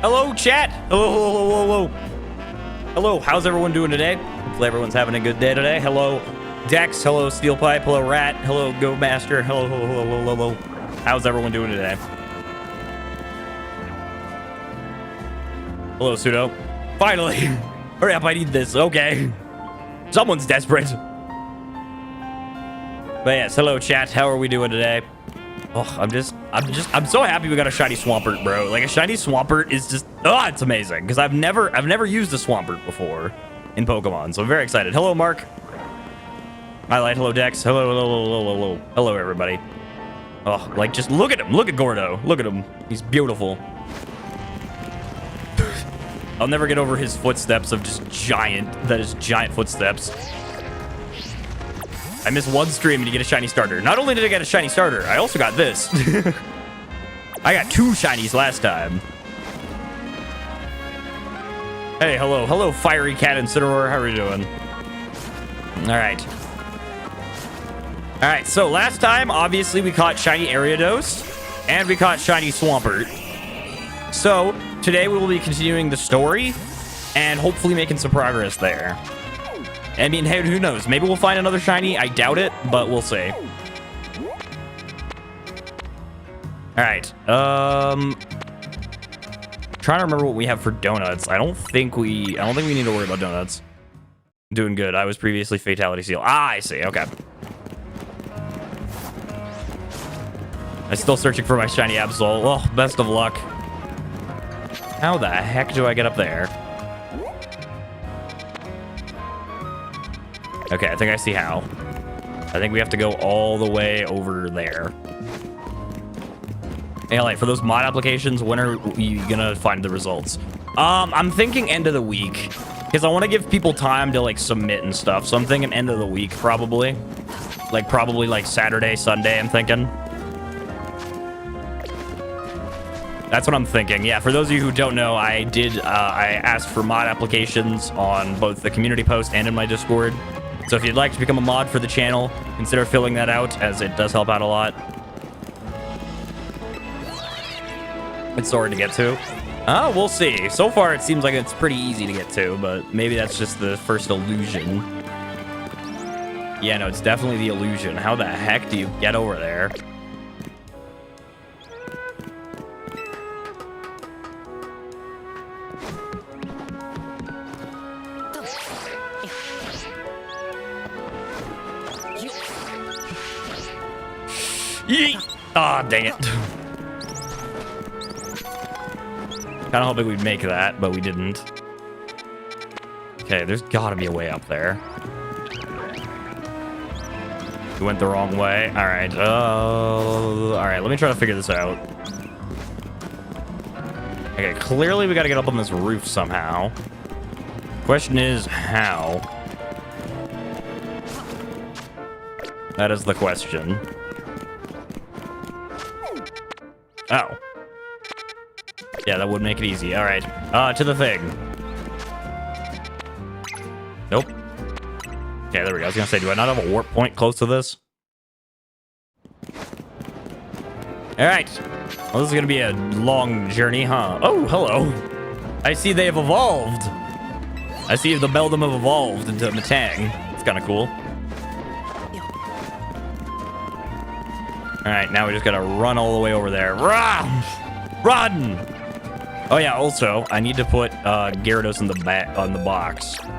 Hello, chat. Hello. Hello, how's everyone doing today? Hopefully everyone's having a good day today. Hello, Dex. Hello, Steel Pipe. Hello, Rat. Hello, Go Master. Hello. How's everyone doing today? Hello, Pseudo. Finally. Hurry up, I need this. Okay. Someone's desperate. But yes, hello, chat. How are we doing today? Oh, I'm so happy we got a shiny Swampert, bro. Like, a shiny Swampert is just, it's amazing. Because I've never used a Swampert before in Pokemon. So I'm very excited. Hello, Mark. Hi, Light. Hello, Dex. Hello, everybody. Oh, like, just look at him. Look at Gordo. Look at him. He's beautiful. I'll never get over his footsteps of just giant footsteps. I missed one stream and you get a shiny starter. Not only did I get a shiny starter, I also got this. I got 2 shinies last time. Hey, hello, Fiery Cat Incineroar. How are you doing? All right, so last time, obviously, we caught shiny Ariados and we caught shiny Swampert. So today we will be continuing the story and hopefully making some progress there. I mean, hey, who knows? Maybe we'll find another shiny. I doubt it, but we'll see. All right. Trying to remember what we have for donuts. I don't think we need to worry about donuts. Doing good. I was previously Fatality Seal. Ah, I see. Okay. I'm still searching for my shiny Absol. Oh, best of luck. How the heck do I get up there? Okay, I think I see how. I think we have to go all the way over there. Hey, like, for those mod applications, when are you gonna find the results? I'm thinking end of the week, because I want to give people time to, like, submit and stuff. So I'm thinking end of the week, probably. Probably like Saturday, Sunday, I'm thinking. That's what I'm thinking. Yeah, for those of you who don't know, I asked for mod applications on both the community post and in my Discord. So if you'd like to become a mod for the channel, consider filling that out, as it does help out a lot. It's so hard to get to. Oh, we'll see. So far, it seems like it's pretty easy to get to, but maybe that's just the first illusion. Yeah, no, it's definitely the illusion. How the heck do you get over there? Yeet! Ah, dang it. Kind of hoping we'd make that, but we didn't. Okay, there's gotta be a way up there. We went the wrong way. All right. All right, let me try to figure this out. Okay, clearly we gotta get up on this roof somehow. Question is, how? That is the question. Oh. Yeah, that would make it easy. All right. To the thing. Nope. Okay, there we go. I was gonna say, do I not have a warp point close to this? All right. Well, this is gonna be a long journey, huh? Oh, hello. I see they've evolved. I see the Beldum have evolved into Matang. It's kind of cool. All right, now we just gotta run all the way over there. Run! Run! Oh yeah, also, I need to put Gyarados in the box. All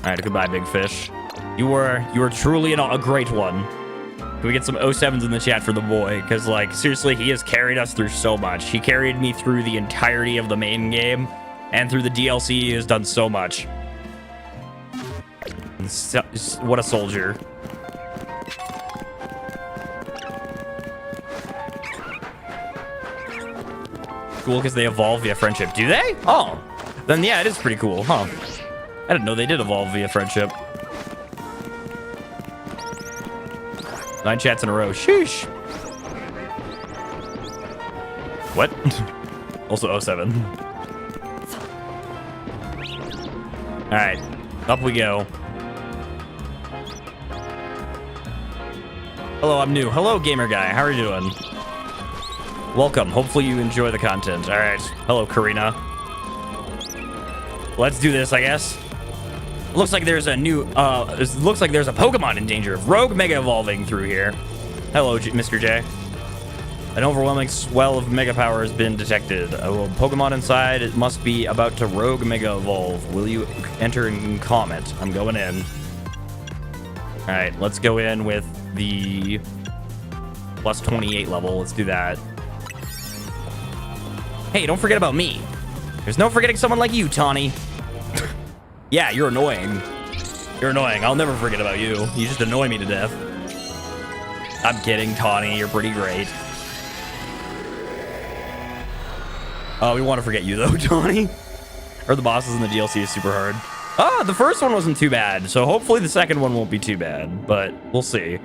right, goodbye, big fish. You were truly a great one. Can we get some 07s in the chat for the boy? Because, like, seriously, he has carried us through so much. He carried me through the entirety of the main game, and through the DLC, he has done so much. So, what a soldier. Cool, because they evolve via friendship. Do they? Oh, then yeah, it is pretty cool, huh? I didn't know they did evolve via friendship. 9 chats in a row. Sheesh. What? Also 07. All right, up we go. Hello, I'm new. Hello, gamer guy. How are you doing? Welcome. Hopefully you enjoy the content. All right. Hello, Karina. let's do this, I guess. Looks like there's a new, looks like there's a Pokemon in danger of rogue mega evolving through here. Hello, Mr. J. An overwhelming swell of mega power has been detected. A Pokemon inside it must be about to rogue mega evolve. Will you enter and comment? I'm going in. All right, let's go in with the plus 28 level. Let's do that. Hey, don't forget about me. There's no forgetting someone like you, Tawny. Yeah, you're annoying. You're annoying. I'll never forget about you. You just annoy me to death. I'm kidding, Tawny. You're pretty great. Oh, we want to forget you, though, Tawny. Or the bosses in the DLC is super hard. Ah, the first one wasn't too bad, so hopefully the second one won't be too bad, but we'll see.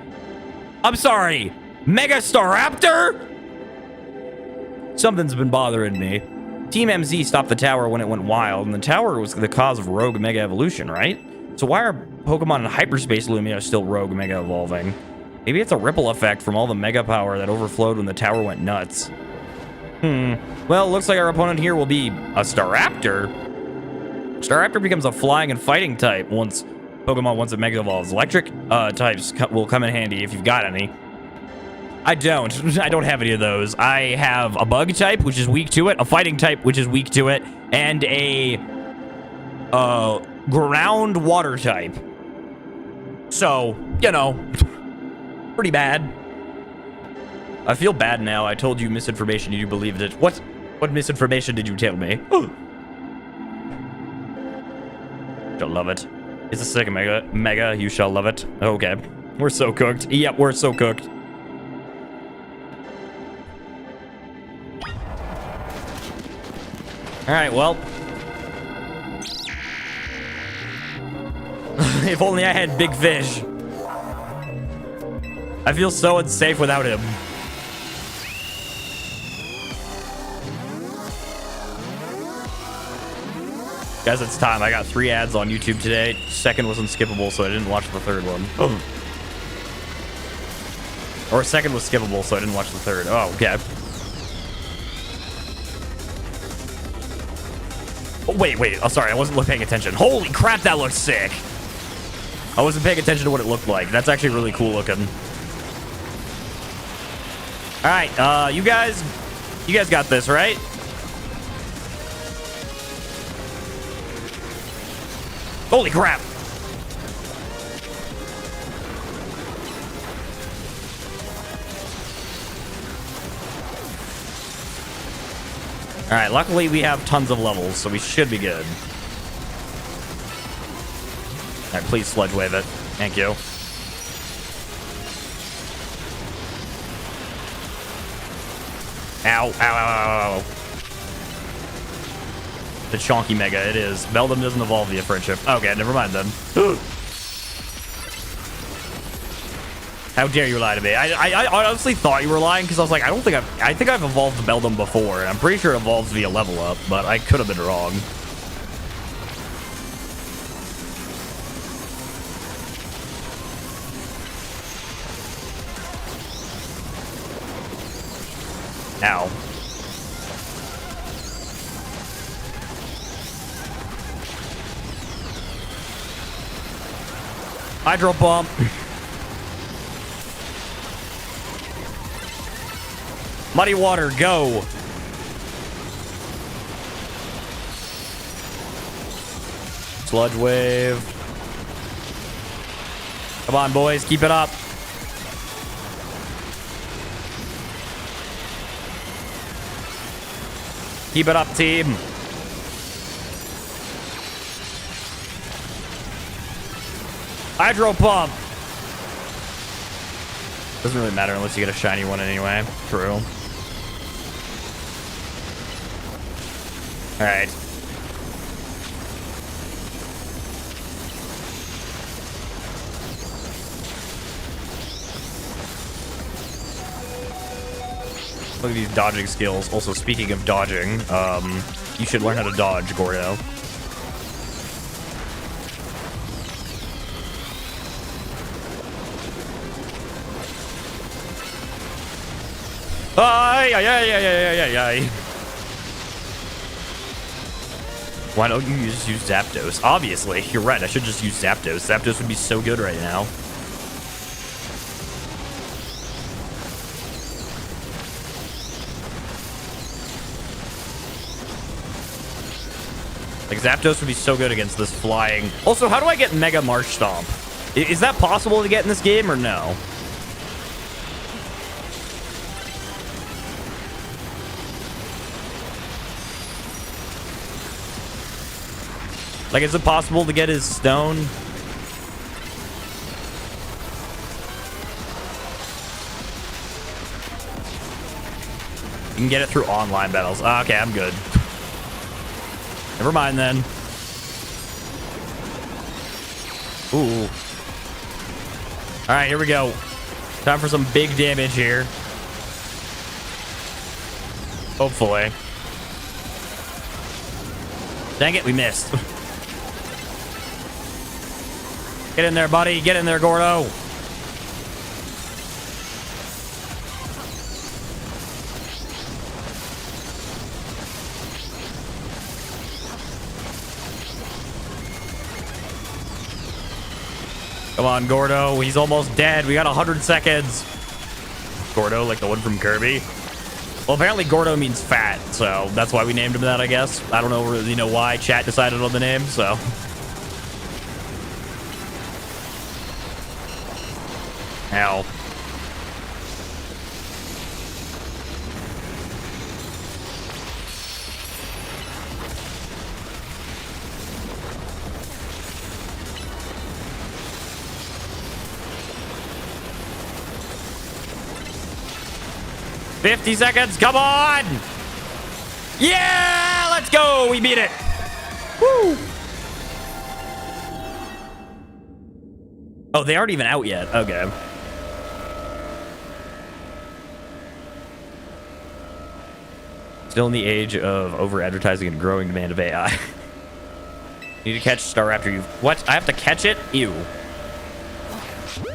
I'm sorry. Mega Staraptor? Something's been bothering me. Team MZ stopped the tower when it went wild, and the tower was the cause of rogue mega evolution, right? So why are Pokemon in hyperspace Lumia still rogue mega evolving? Maybe it's a ripple effect from all the mega power that overflowed when the tower went nuts. Well, looks like our opponent here will be a Staraptor. Staraptor becomes a flying and fighting type once it mega evolves. Electric types will come in handy if you've got any. I don't have any of those. I have a bug type, which is weak to it, a fighting type, which is weak to it, and a ground water type. So, you know, pretty bad. I feel bad now. I told you misinformation and you believed it. What misinformation did you tell me? Shall love it. It's a sick mega. You shall love it. Okay. We're so cooked. Yep, we're so cooked. All right, well. If only I had Big Fish. I feel so unsafe without him. Guys, it's time. I got 3 ads on YouTube today. Second was unskippable, so I didn't watch the third one. Or second was skippable, so I didn't watch the third. Oh, okay. Oh, wait. Oh, sorry. I wasn't paying attention. Holy crap, that looks sick. I wasn't paying attention to what it looked like. That's actually really cool looking. All right, you guys got this, right? Holy crap. All right, luckily we have tons of levels, so we should be good. All right, please sludge wave it. Thank you. Ow, ow, ow, ow, ow. The Chonky Mega, it is. Beldum doesn't evolve via friendship. Okay, never mind then. How dare you lie to me? I honestly thought you were lying because I was like, I think I've evolved Beldum before, and I'm pretty sure it evolves via level up, but I could have been wrong. Ow. Hydro Pump. Muddy Water, go. Sludge Wave. Come on, boys, keep it up. Keep it up, team. Hydro Pump. Doesn't really matter unless you get a shiny one anyway. True. All right. Look at these dodging skills. Also, speaking of dodging, you should learn how to dodge, Gordo. Ay. Why don't you just use Zapdos? Obviously, you're right. I should just use Zapdos. Zapdos would be so good right now. Like, Zapdos would be so good against this flying. Also, how do I get Mega Marsh Stomp? Is that possible to get in this game or no? Like, is it possible to get his stone? You can get it through online battles. Okay, I'm good. Never mind then. Ooh. All right, here we go. Time for some big damage here. Hopefully. Dang it, we missed. Get in there, buddy. Get in there, Gordo. Come on, Gordo. He's almost dead. We got 100 seconds. Gordo, like the one from Kirby. Well, apparently Gordo means fat, so that's why we named him that, I guess. I don't know really know why chat decided on the name, so. Hell. $50 seconds, come on! Yeah, let's go, we beat it. Woo! Oh, they aren't even out yet, okay. Still in the age of over-advertising and growing demand of AI. Need to catch Staraptor. You what? I have to catch it? Ew.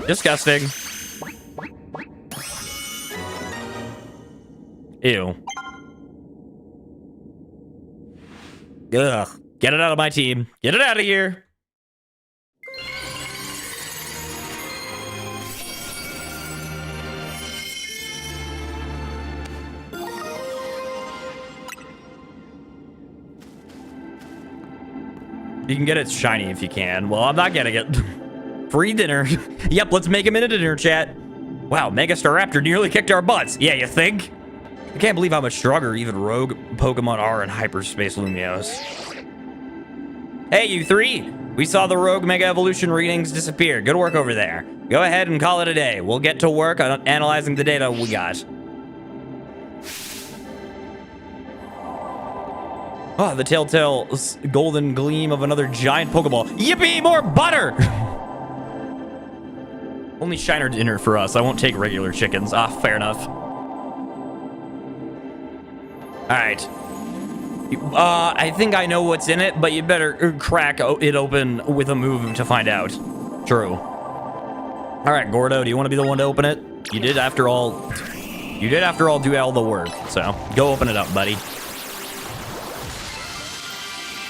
Disgusting. Ew. Ugh. Get it out of my team. Get it out of here. You can get it shiny if you can. Well, I'm not getting it. Free dinner. Yep, let's make him in a dinner chat. Wow, Mega Staraptor nearly kicked our butts. Yeah, you think? I can't believe how much stronger even rogue Pokemon are in Hyperspace Lumiose. Hey, you three! We saw the rogue Mega Evolution readings disappear. Good work over there. Go ahead and call it a day. We'll get to work on analyzing the data we got. Oh, the telltale golden gleam of another giant Pokeball. Yippee, more butter! Only Shiner dinner for us. I won't take regular chickens. Ah, fair enough. Alright. I think I know what's in it, but you better crack it open with a move to find out. True. Alright, Gordo, do you want to be the one to open it? You did after all... You did after all do all the work, so go open it up, buddy.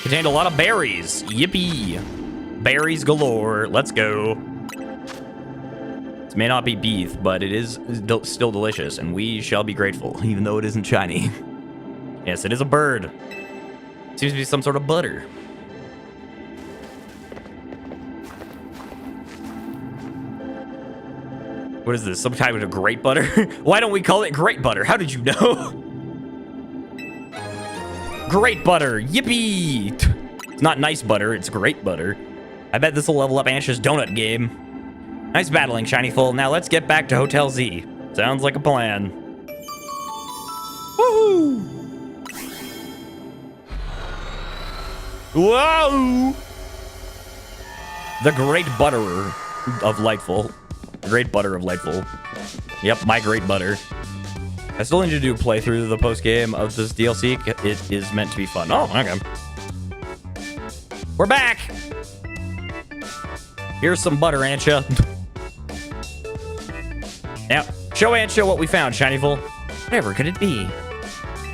Contained a lot of berries. Yippee. Berries galore. Let's go. This may not be beef, but it is still delicious, and we shall be grateful, even though it isn't shiny. Yes, it is a bird. Seems to be some sort of butter. What is this? Some type of great butter? Why don't we call it great butter? How did you know? Great butter. Yippee. It's not nice butter. It's great butter. I bet this will level up Ash's donut game. Nice battling, Shinyfull. Now let's get back to Hotel Z. Sounds like a plan. Woohoo! Whoa! The great butterer of Lightfull. The great butter of Lightfull. Yep, my great butter. I still need to do a playthrough of the post-game of this DLC. It is meant to be fun. Oh, okay. We're back! Here's some butter, Ancha. Now, show Ancha what we found, Shinyfull. Whatever could it be?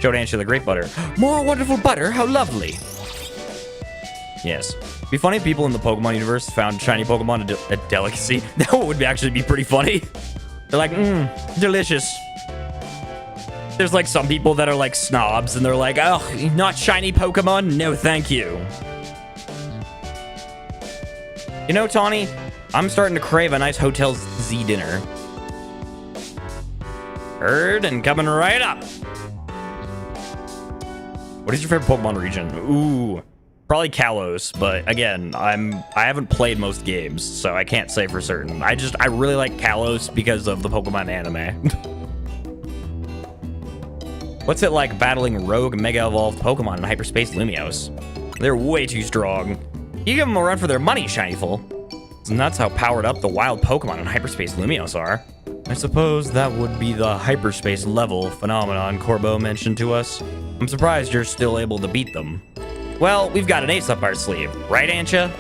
Showed Ancha the great butter. More wonderful butter, how lovely. Yes. It'd be funny if people in the Pokemon universe found shiny Pokemon a delicacy. That would actually be pretty funny. They're like, delicious. There's like some people that are like snobs and they're like, oh, not shiny Pokemon? No, thank you. You know, Tawny, I'm starting to crave a nice Hotel Z dinner. Heard and coming right up. What is your favorite Pokemon region? Ooh. Probably Kalos, but again, I haven't played most games, so I can't say for certain. I really like Kalos because of the Pokemon anime. What's it like battling rogue Mega Evolved Pokemon in Hyperspace Lumiose? They're way too strong. You give them a run for their money, Shinyful. It's nuts how powered up the wild Pokemon in Hyperspace Lumiose are. I suppose that would be the hyperspace level phenomenon Corbo mentioned to us. I'm surprised you're still able to beat them. Well, we've got an ace up our sleeve, right, Antja?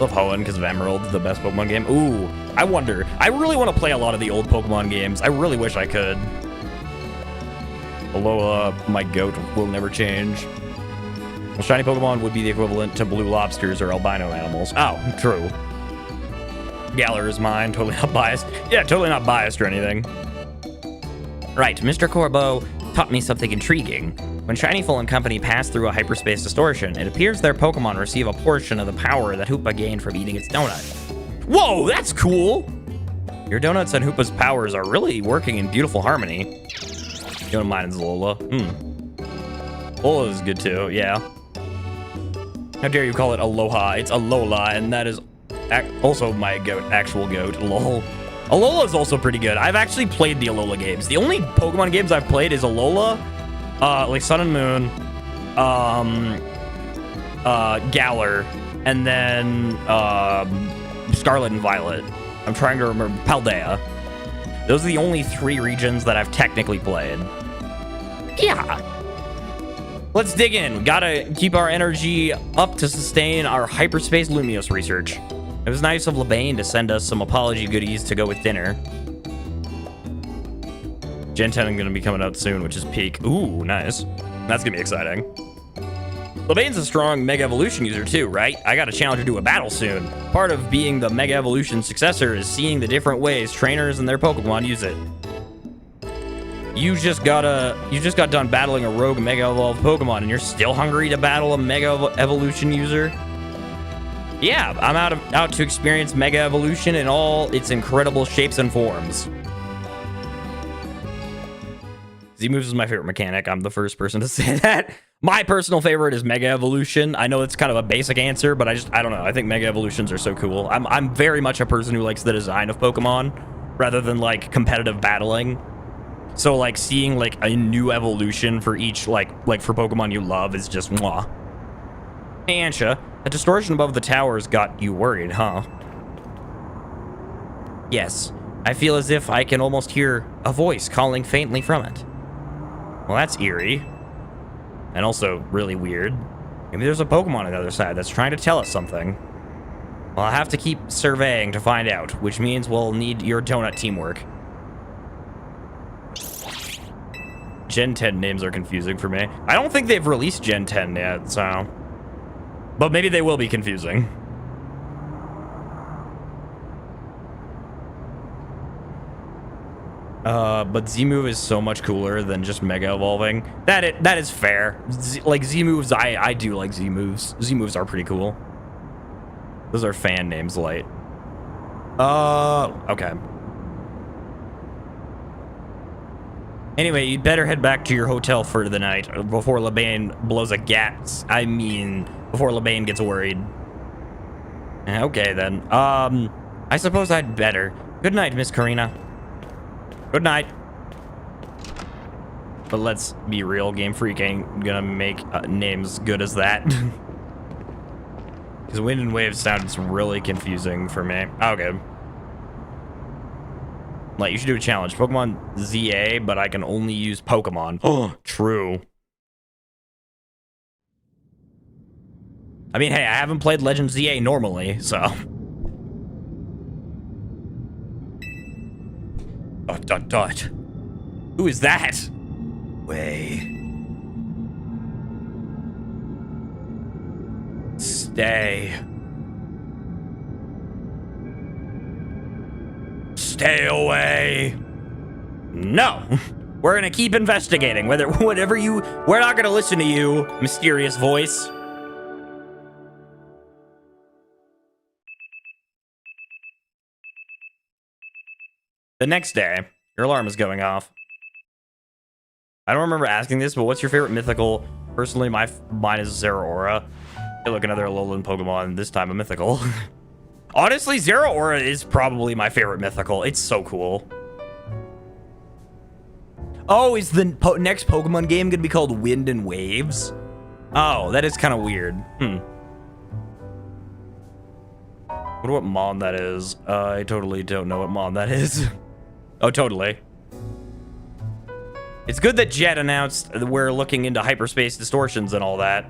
Love Hoenn because of Emerald, the best Pokemon game. Ooh, I wonder. I really want to play a lot of the old Pokemon games. I really wish I could. Alola, my goat, will never change. Well, shiny Pokemon would be the equivalent to blue lobsters or albino animals. Oh, true. Galar is mine, totally not biased. Yeah, totally not biased or anything. Right, Mr. Corbo taught me something intriguing. When Shinyful and company pass through a hyperspace distortion, it appears their Pokemon receive a portion of the power that Hoopa gained from eating its donut. Whoa, that's cool! Your donuts and Hoopa's powers are really working in beautiful harmony. You don't mind Lola? Lola is good too, yeah. How dare you call it Aloha? It's Alola, and that is also my goat, actual goat, lol. Alola is also pretty good. I've actually played the Alola games. The only Pokemon games I've played is Alola, like Sun and Moon, Galar, and then Scarlet and Violet. I'm trying to remember Paldea. Those are the only 3 regions that I've technically played. Yeah. Let's dig in. We gotta keep our energy up to sustain our Hyperspace Lumiose research. It was nice of Labane to send us some apology goodies to go with dinner. Gen 10 is gonna be coming out soon, which is peak. Ooh, nice. That's gonna be exciting. Labane's a strong Mega Evolution user too, right? I got a challenge to do a battle soon. Part of being the Mega Evolution successor is seeing the different ways trainers and their Pokemon use it. You just got done battling a rogue Mega Evolved Pokemon and you're still hungry to battle a Mega Evolution user? Yeah, I'm out to experience Mega Evolution in all its incredible shapes and forms. Z-Moves is my favorite mechanic. I'm the first person to say that. My personal favorite is Mega Evolution. I know it's kind of a basic answer, but I don't know. I think Mega Evolutions are so cool. I'm very much a person who likes the design of Pokemon rather than like competitive battling. So like seeing like a new evolution for each like for Pokemon you love is just mwah. Hey Antja, a distortion above the towers got you worried, huh? Yes, I feel as if I can almost hear a voice calling faintly from it. Well, that's eerie. And also really weird. Maybe there's a Pokemon on the other side that's trying to tell us something. Well, I'll have to keep surveying to find out, which means we'll need your donut teamwork. Gen 10 names are confusing for me. I don't think they've released Gen 10 yet, so... But maybe they will be confusing. But Z-Move is so much cooler than just Mega Evolving. That is fair. Like Z-Moves, I do like Z-Moves. Z-Moves are pretty cool. Those are fan names, Light. Okay. Anyway, you'd better head back to your hotel for the night before Labane blows a gat. I mean, before Labane gets worried. Okay, then. I suppose I'd better. Good night, Miss Karina. Good night. But let's be real, Game Freak ain't gonna make names good as that. Because Wind and Wave sounds really confusing for me. Okay. Like, you should do a challenge. Pokemon Z-A, but I can only use Pokemon. Oh, true. I mean, hey, I haven't played Legends Z-A normally, so... Dot. Who is that? Way. Stay. Stay away. No. We're gonna keep investigating. We're not gonna listen to you, mysterious voice. The next day, your alarm is going off. I don't remember asking this, but what's your favorite mythical? Personally, mine is Zeraora. Hey, look, another Alolan Pokemon, this time a mythical. Honestly, Zeraora is probably my favorite mythical. It's so cool. Oh, is the next Pokemon game gonna be called Wind and Waves? Oh, that is kind of weird. Wonder what mon that is. I totally don't know what mon that is. Oh, totally. It's good that Jet announced we're looking into hyperspace distortions and all that.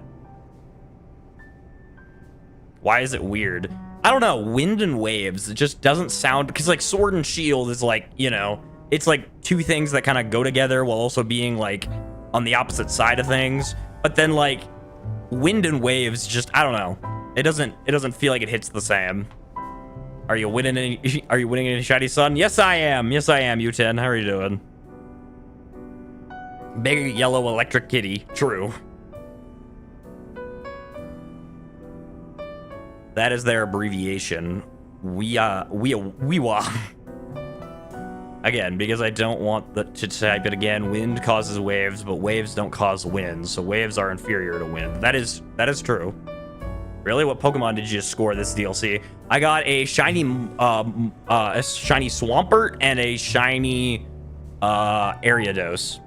Why is it weird? I don't know. Wind and Waves, it just doesn't sound... Because, like, Sword and Shield is, like, you know... It's, like, two things that kind of go together while also being, like, on the opposite side of things. But then, like, Wind and Waves just... I don't know. It doesn't feel like it hits the same. Are you winning any shiny sun? Yes, I am. Yes, I am, U10. How are you doing? Big yellow electric kitty. True. That is their abbreviation. Weewa. Again, because I don't want to type it again. Wind causes waves, but waves don't cause wind. So waves are inferior to wind. That is true. Really? What Pokemon did you just score this DLC? I got a shiny Swampert and a shiny Ariados.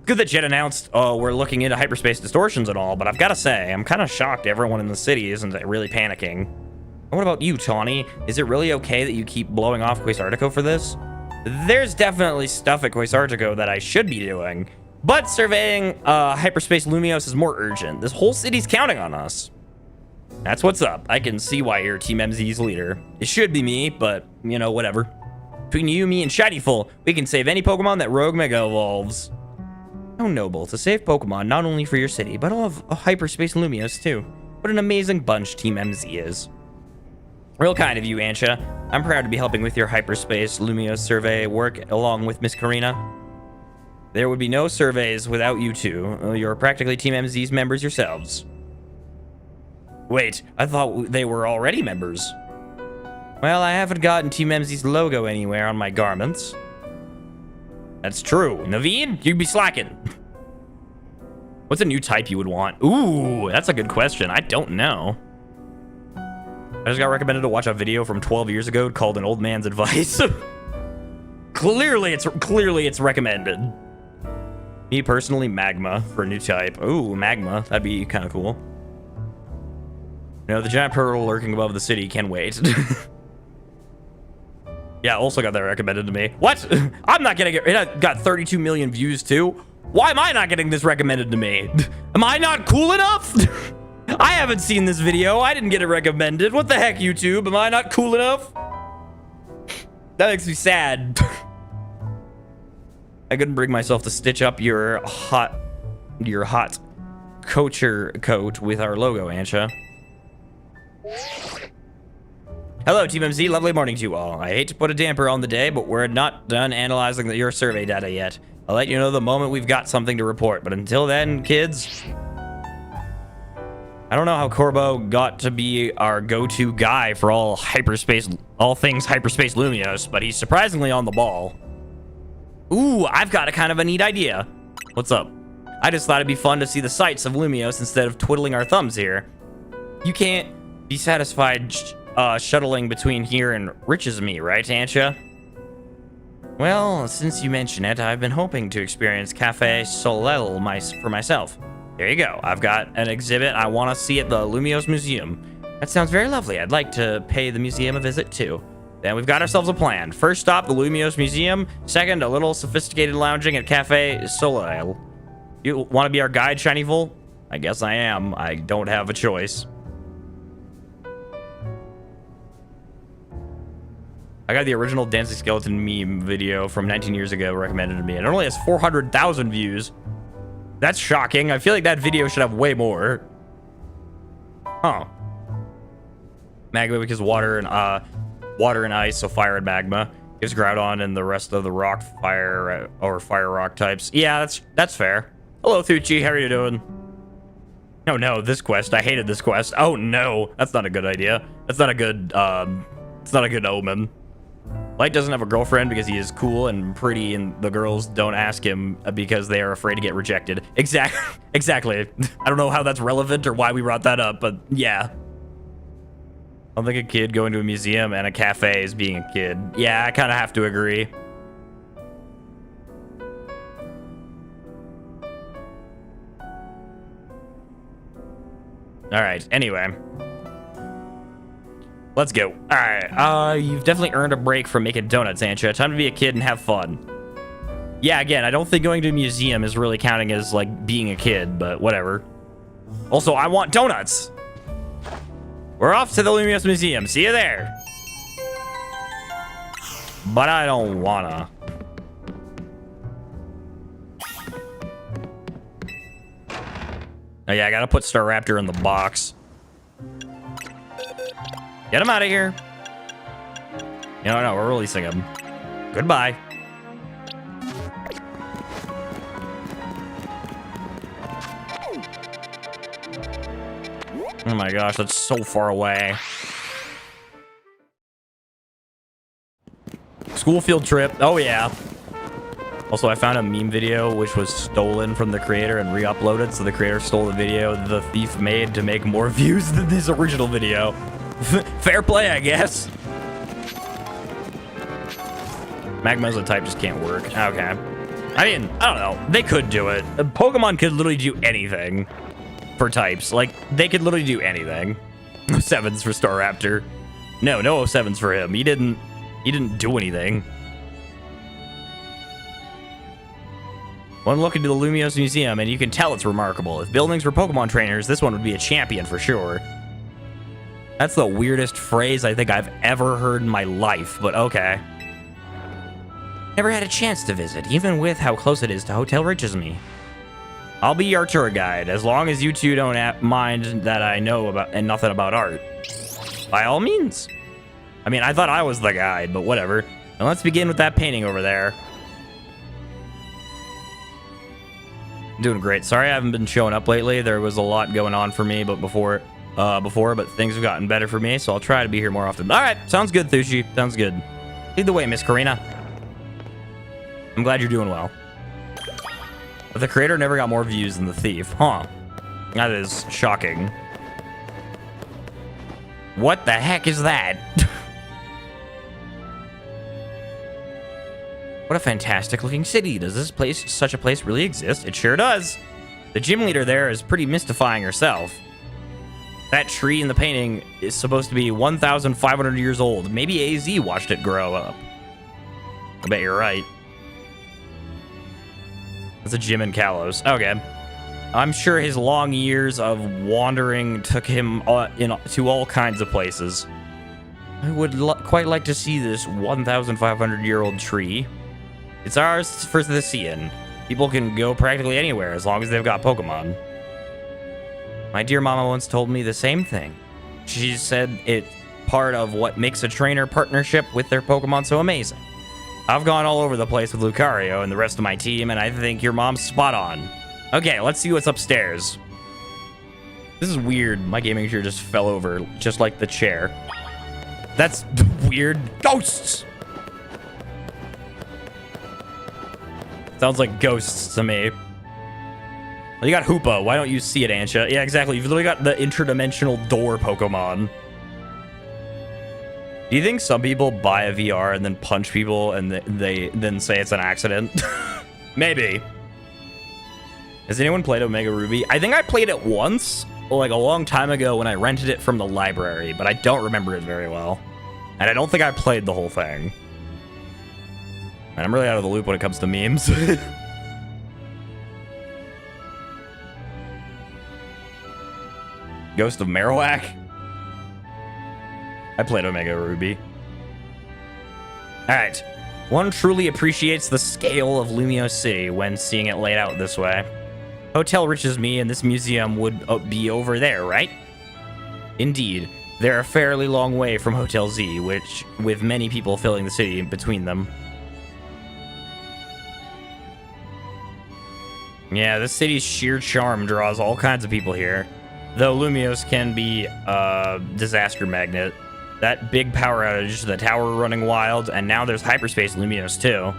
Good that Jet announced, we're looking into hyperspace distortions and all, but I've got to say, I'm kind of shocked everyone in the city isn't really panicking. And what about you, Tawny? Is it really okay that you keep blowing off Quasartico for this? There's definitely stuff at Quasartico that I should be doing, but surveying hyperspace Lumiose is more urgent. This whole city's counting on us. That's what's up. I can see why you're Team MZ's leader. It should be me, but, you know, whatever. Between you, me, and Shinyfull, we can save any Pokemon that Rogue Mega evolves. How noble to save Pokemon, not only for your city, but all of hyperspace Lumiose, too. What an amazing bunch Team MZ is. Real kind of you, Ansha. I'm proud to be helping with your hyperspace Lumiose survey work along with Miss Karina. There would be no surveys without you two. You're practically Team MZ's members yourselves. Wait, I thought they were already members. Well, I haven't gotten Team MZ's logo anywhere on my garments. That's true. Naveen, you'd be slacking. What's a new type you would want? Ooh, that's a good question. I don't know. I just got recommended to watch a video from 12 years ago called An Old Man's Advice. Clearly it's recommended. Me personally, Magma for a new type. Ooh, Magma. That'd be kind of cool. You know, the giant turtle lurking above the city can wait. Yeah, also got that recommended to me. What? I'm not getting it. It got 32 million views too. Why am I not getting this recommended to me? Am I not cool enough? I haven't seen this video. I didn't get it recommended. What the heck, YouTube? Am I not cool enough? That makes me sad. I couldn't bring myself to stitch up your hot coacher coat with our logo, Ansha. Hello, Team MZ. Lovely morning to you all. I hate to put a damper on the day, but we're not done analyzing your survey data yet. I'll let you know the moment we've got something to report, but until then, kids... I don't know how Corbo got to be our go-to guy for all things hyperspace Lumiose, but he's surprisingly on the ball. Ooh, I've got a kind of a neat idea. What's up? I just thought it'd be fun to see the sights of Lumiose instead of twiddling our thumbs here. You can't be satisfied shuttling between here and Riches Me, right, Ansha? Well, since you mention it, I've been hoping to experience Cafe Soleil for myself. There you go. I've got an exhibit I want to see at the Lumiose Museum. That sounds very lovely. I'd like to pay the museum a visit, too. Then we've got ourselves a plan. First stop, the Lumiose Museum. Second, a little sophisticated lounging at Cafe Soleil. You want to be our guide, Shinyfull? I guess I am. I don't have a choice. I got the original Dancing Skeleton meme video from 19 years ago recommended to me. It only has 400,000 views. That's shocking. I feel like that video should have way more. Huh. Magma because water and ice, so fire and magma. Gives Groudon and the rest of the rock fire or fire rock types. Yeah, that's fair. Hello, Thuchi. How are you doing? No, this quest. I hated this quest. Oh no, that's not a good idea. That's not a good. It's not a good omen. Light doesn't have a girlfriend because he is cool and pretty, and the girls don't ask him because they are afraid to get rejected. Exactly. I don't know how that's relevant or why we brought that up, but yeah. I don't think a kid going to a museum and a cafe is being a kid. Yeah, I kind of have to agree. All right, anyway. Let's go. All right, you've definitely earned a break from making donuts, Ancha. Time to be a kid and have fun. Yeah, again, I don't think going to a museum is really counting as, like, being a kid, but whatever. Also, I want donuts. We're off to the Lumiose Museum. See you there. But I don't wanna. Oh yeah, I gotta put Staraptor in the box. Get him out of here. No, we're releasing him. Goodbye. Oh my gosh, that's so far away. School field trip. Oh yeah. Also, I found a meme video which was stolen from the creator and re-uploaded. So the creator stole the video the thief made to make more views than his original video. Fair play, I guess. Magma as a type just can't work. Okay. I mean, I don't know. They could do it. Pokemon could literally do anything for types. Like, they could literally do anything. 07s for Staraptor. No 07s for him. He didn't do anything. One look into the Lumiose Museum, and you can tell it's remarkable. If buildings were Pokemon trainers, this one would be a champion for sure. That's the weirdest phrase I think I've ever heard in my life, but okay. Never had a chance to visit, even with how close it is to Hotel Richesme. I'll be your tour guide, as long as you two don't mind that I know about and nothing about art. By all means. I mean, I thought I was the guide, but whatever. Now let's begin with that painting over there. Doing great. Sorry I haven't been showing up lately. There was a lot going on for me, but before, but things have gotten better for me, so I'll try to be here more often. All right, sounds good, Thushi. Sounds good. Lead the way, Miss Karina. I'm glad you're doing well. But the creator never got more views than the thief, huh? That is shocking. What the heck is that? What a fantastic looking city. Does such a place really exist? It sure does. The gym leader there is pretty mystifying herself. That tree in the painting is supposed to be 1,500 years old. Maybe AZ watched it grow up. I bet you're right. It's a gym in Kalos. Okay. I'm sure his long years of wandering took him to all kinds of places. I would quite like to see this 1,500-year-old tree. It's ours for the seeing. People can go practically anywhere as long as they've got Pokemon. My dear mama once told me the same thing. She said it's part of what makes a trainer partnership with their Pokemon so amazing. I've gone all over the place with Lucario and the rest of my team, and I think your mom's spot on. Okay, let's see what's upstairs. This is weird. My gaming chair just fell over, just like the chair. That's weird. Ghosts! Sounds like ghosts to me. Well, you got Hoopa. Why don't you see it, Ancha? Yeah, exactly. You've literally got the interdimensional door Pokemon. Do you think some people buy a VR and then punch people and they then say it's an accident? Maybe. Has anyone played Omega Ruby? I think I played it once, like a long time ago when I rented it from the library, but I don't remember it very well. And I don't think I played the whole thing. Man, I'm really out of the loop when it comes to memes. Ghost of Marowak? I played Omega Ruby. Alright. One truly appreciates the scale of Lumiose City when seeing it laid out this way. Hotel Richesme and this museum would be over there, right? Indeed, they're a fairly long way from Hotel Z, which, with many people filling the city between them. Yeah, this city's sheer charm draws all kinds of people here. Though Lumios can be a disaster magnet. That big power outage, the tower running wild, and now there's hyperspace Lumios too.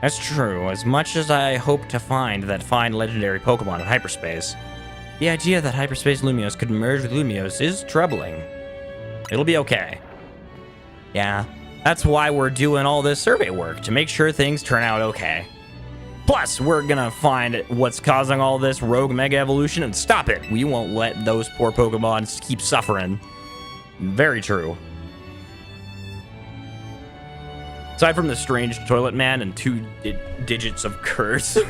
That's true, as much as I hope to find that fine legendary Pokemon in hyperspace. The idea that hyperspace Lumios could merge with Lumios is troubling. It'll be okay. Yeah, that's why we're doing all this survey work, to make sure things turn out okay. Plus, we're gonna find what's causing all this rogue mega evolution and stop it. We won't let those poor Pokemon keep suffering. Very true. Aside from the strange toilet man and 2 digits of curse. The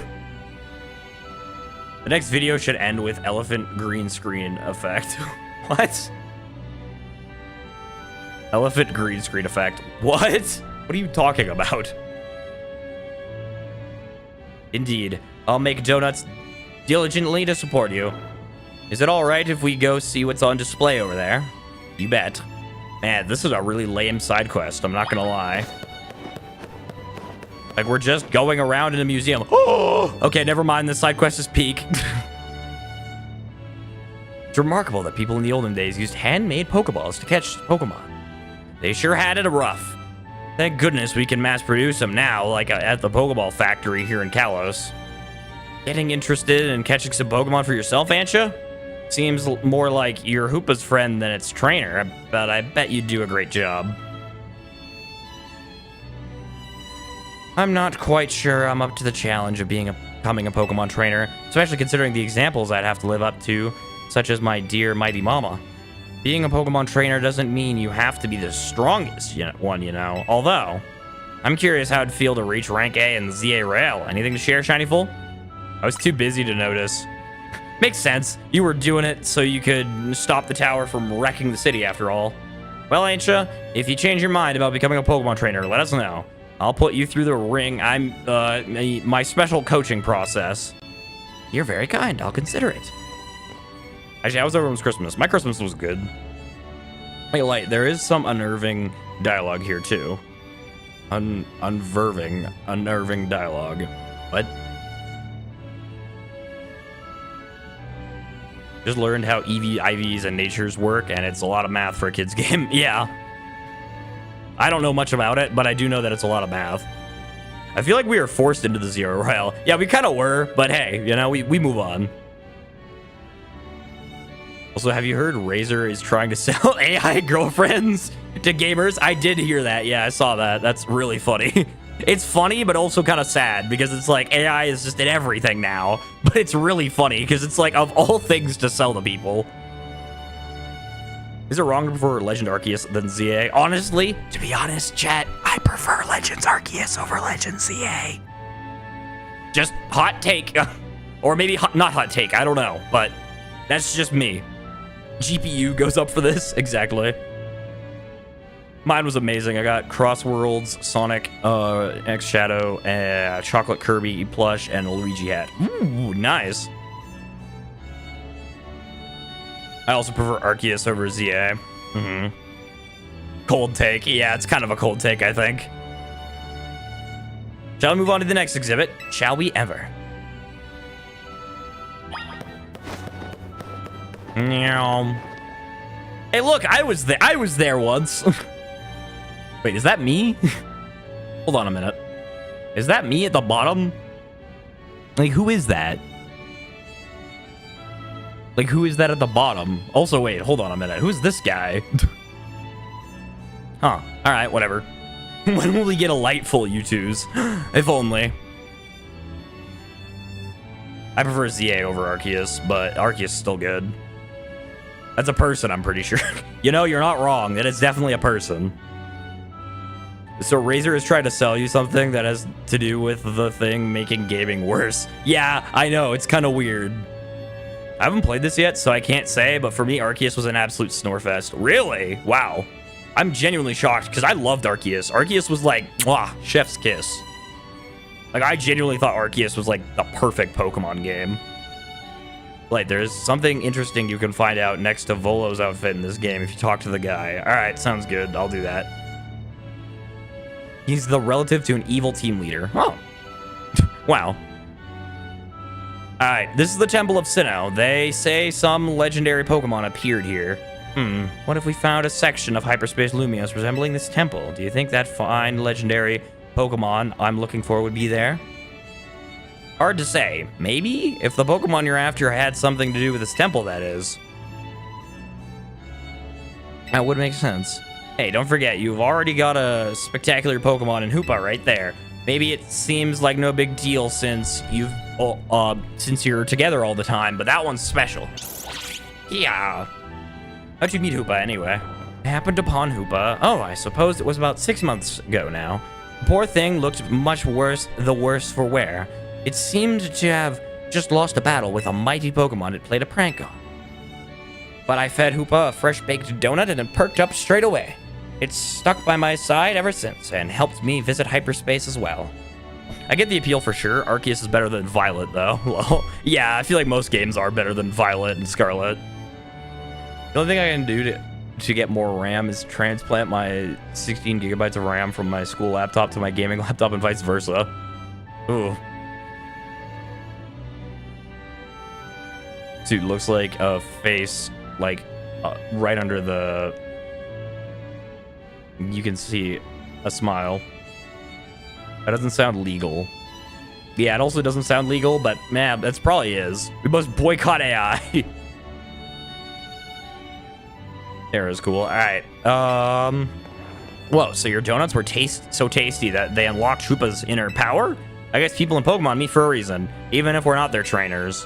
next video should end with elephant green screen effect. What? Elephant green screen effect. What? What are you talking about? Indeed, I'll make donuts diligently to support you. Is it alright if we go see what's on display over there? You bet. Man, this is a really lame side quest, I'm not gonna lie. Like, we're just going around in a museum. Oh! Okay, never mind, this side quest is peak. It's remarkable that people in the olden days used handmade Pokeballs to catch Pokemon. They sure had it rough. Thank goodness we can mass produce them now, like at the Pokeball factory here in Kalos. Getting interested in catching some Pokemon for yourself, Ansha? Seems more like your Hoopa's friend than its trainer, but I bet you'd do a great job. I'm not quite sure I'm up to the challenge of becoming a Pokemon trainer, especially considering the examples I'd have to live up to, such as my dear mighty mama. Being a Pokemon trainer doesn't mean you have to be the strongest one, you know. Although, I'm curious how it'd feel to reach rank A in the Z-A Rail. Anything to share, Shinyfull? I was too busy to notice. Makes sense. You were doing it so you could stop the tower from wrecking the city after all. Well, Aintia, if you change your mind about becoming a Pokemon trainer, let us know. I'll put you through the ring. My special coaching process. You're very kind. I'll consider it. Actually, how was everyone's Christmas? My Christmas was good. Hey, Light, there is some unnerving dialogue here, too. Unnerving dialogue. What? Just learned how EV, IVs, and natures work, and it's a lot of math for a kid's game. Yeah. I don't know much about it, but I do know that it's a lot of math. I feel like we were forced into the Zero Rail. Yeah, we kind of were, but hey, you know, we move on. Also, have you heard Razer is trying to sell AI girlfriends to gamers? I did hear that. Yeah, I saw that. That's really funny. It's funny, but also kind of sad because it's like AI is just in everything now. But it's really funny because it's like, of all things to sell to people. Is it wrong to prefer Legend Arceus than Z-A? Honestly, to be honest, chat, I prefer Legends Arceus over Legends Z-A. Just hot take. Or maybe not hot take. I don't know. But that's just me. GPU goes up for this. Exactly. Mine was amazing. I got Cross Worlds, Sonic, X Shadow, Chocolate Kirby plush, and a Luigi hat. Ooh, nice. I also prefer Arceus over Z-A. Cold take. Yeah, it's kind of a cold take, I think. Shall we move on to the next exhibit? Shall we ever? Hey, look, I was there once. Wait, is that me? Hold on a minute. Is that me at the bottom? Like, who is that? Like, who is that at the bottom? Also, wait, hold on a minute. Who's this guy? Huh. All right, whatever. When will we get a Lightfull U2s? If only. I prefer Z-A over Arceus, but Arceus is still good. That's a person, I'm pretty sure. You know, you're not wrong. That is definitely a person. So Razer is trying to sell you something that has to do with the thing making gaming worse. Yeah, I know. It's kind of weird. I haven't played this yet, so I can't say, but for me, Arceus was an absolute snorefest. Really? Wow. I'm genuinely shocked, because I loved Arceus. Arceus was like, mwah, chef's kiss. Like, I genuinely thought Arceus was like the perfect Pokemon game. Like, there's something interesting you can find out next to Volo's outfit in this game if you talk to the guy. All right, sounds good. I'll do that. He's the relative to an evil team leader. Oh. Wow. All right, this is the Temple of Sinnoh. They say some legendary Pokemon appeared here. What if we found a section of Hyperspace Lumios resembling this temple? Do you think that fine legendary Pokemon I'm looking for would be there? Hard to say. Maybe? If the Pokemon you're after had something to do with this temple, that is. That would make sense. Hey, don't forget, you've already got a spectacular Pokemon in Hoopa right there. Maybe it seems like no big deal since you're together all the time, but that one's special. Yeah. How'd you meet Hoopa anyway? I happened upon Hoopa. Oh, I suppose it was about 6 months ago now. The poor thing looked much worse, the worse for wear. It seemed to have just lost a battle with a mighty Pokemon it played a prank on. But I fed Hoopa a fresh baked donut and it perked up straight away. It's stuck by my side ever since and helped me visit hyperspace as well. I get the appeal for sure. Arceus is better than Violet though. Well, yeah, I feel like most games are better than Violet and Scarlet. The only thing I can do to get more RAM is transplant my 16 gigabytes of RAM from my school laptop to my gaming laptop and vice versa. Ooh. Dude, looks like a face, like, right under the... You can see a smile. That doesn't sound legal. Yeah, it also doesn't sound legal, but man, that's probably is. We must boycott AI. There is cool. All right. Whoa, so your donuts were so tasty that they unlocked Hoopa's inner power? I guess people in Pokemon meet for a reason, even if we're not their trainers.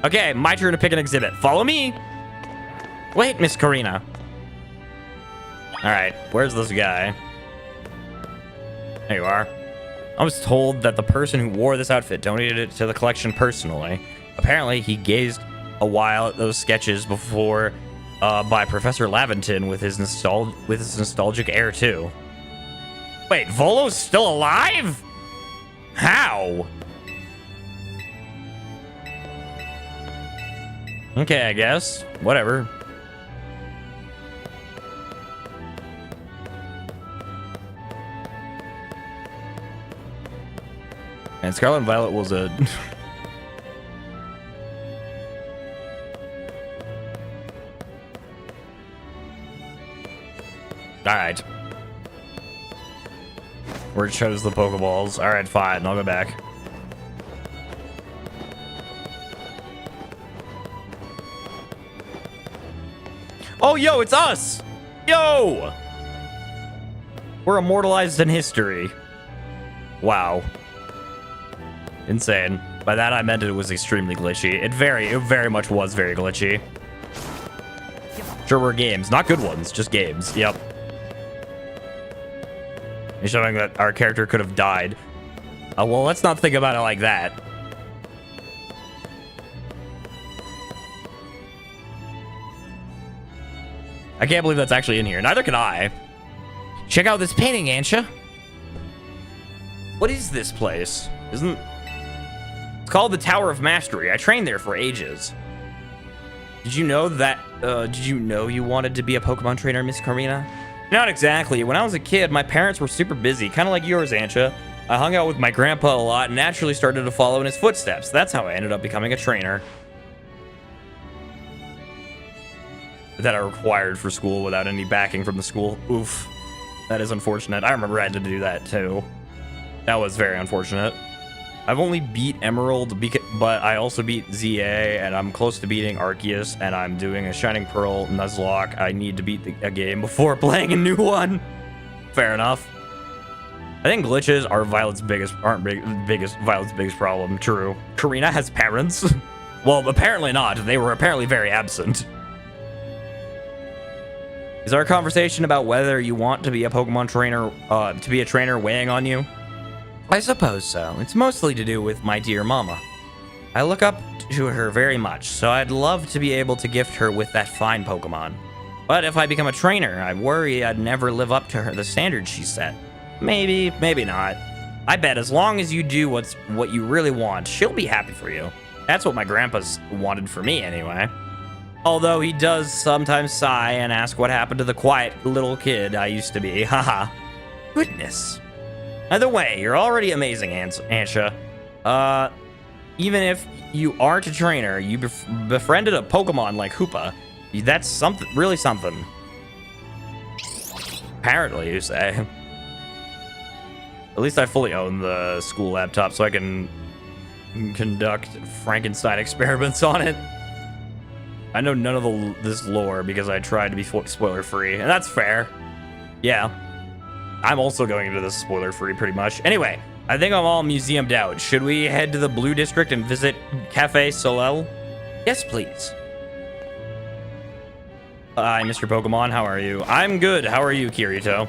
Okay, my turn to pick an exhibit. Follow me. Wait, Miss Karina. All right, where's this guy? There you are. I was told that the person who wore this outfit donated it to the collection personally. Apparently, he gazed a while at those sketches before by Professor Laventon with his nostalgic air too. Wait, Volo's still alive? How? Okay, I guess. Whatever. And Scarlet and Violet was a... Alright. Where it shows the Pokeballs. Alright, fine. I'll go back. Oh, yo, it's us! Yo! We're immortalized in history. Wow. Insane. By that I meant it was extremely glitchy. It very much was very glitchy. Sure, we're games. Not good ones, just games. Yep. You're showing that our character could have died. Well, let's not think about it like that. I can't believe that's actually in here. Neither can I. Check out this painting, Ansha. What is this place? It's called the Tower of Mastery. I trained there for ages. Did you know that, did you know you wanted to be a Pokemon trainer, Miss Karina? Not exactly. When I was a kid, my parents were super busy, kind of like yours, Ansha. I hung out with my grandpa a lot and naturally started to follow in his footsteps. That's how I ended up becoming a trainer. That I required for school without any backing from the school. Oof. That is unfortunate. I remember I had to do that too. That was very unfortunate. I've only beat Emerald, but I also beat Z-A, and I'm close to beating Arceus, and I'm doing a Shining Pearl Nuzlocke. I need to beat a game before playing a new one. Fair enough. I think glitches are Violet's biggest problem. True. Karina has parents. Well, apparently not. They were apparently very absent. Is our conversation about whether you want to be a Pokemon trainer, weighing on you? I suppose so. It's mostly to do with my dear mama. I look up to her very much, so I'd love to be able to gift her with that fine Pokemon. But if I become a trainer, I worry I'd never live up to the standards she set. Maybe, maybe not. I bet as long as you do what you really want, she'll be happy for you. That's what my grandpa's wanted for me anyway. Although he does sometimes sigh and ask what happened to the quiet little kid I used to be. Haha. Goodness. Either way, you're already amazing, Ansha. Even if you aren't a trainer, you befriended a Pokemon like Hoopa. That's something, really something. Apparently, you say. At least I fully own the school laptop so I can conduct Frankenstein experiments on it. I know none of this lore because I tried to be spoiler free, and that's fair. Yeah, I'm also going into this spoiler free pretty much. Anyway, I think I'm all museumed out. Should we head to the Blue District and visit Cafe Solel? Yes, please. Hi, Mr. Pokemon. How are you? I'm good. How are you, Kirito?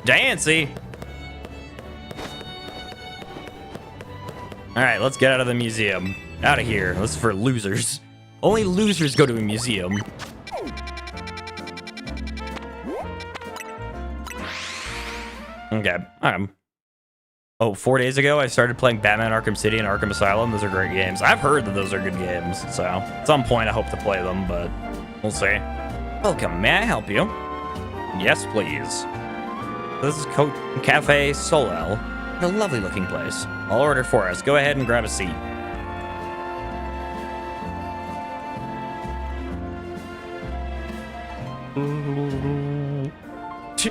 Dancy. All right, let's get out of the museum. Out of here. This is for losers. Only losers go to a museum. Okay. Oh, 4 days ago, I started playing Batman Arkham City and Arkham Asylum. Those are great games. I've heard that those are good games, so at some point I hope to play them, but we'll see. Welcome. May I help you? Yes, please. This is Cafe Solel. A lovely looking place. I'll order for us. Go ahead and grab a seat.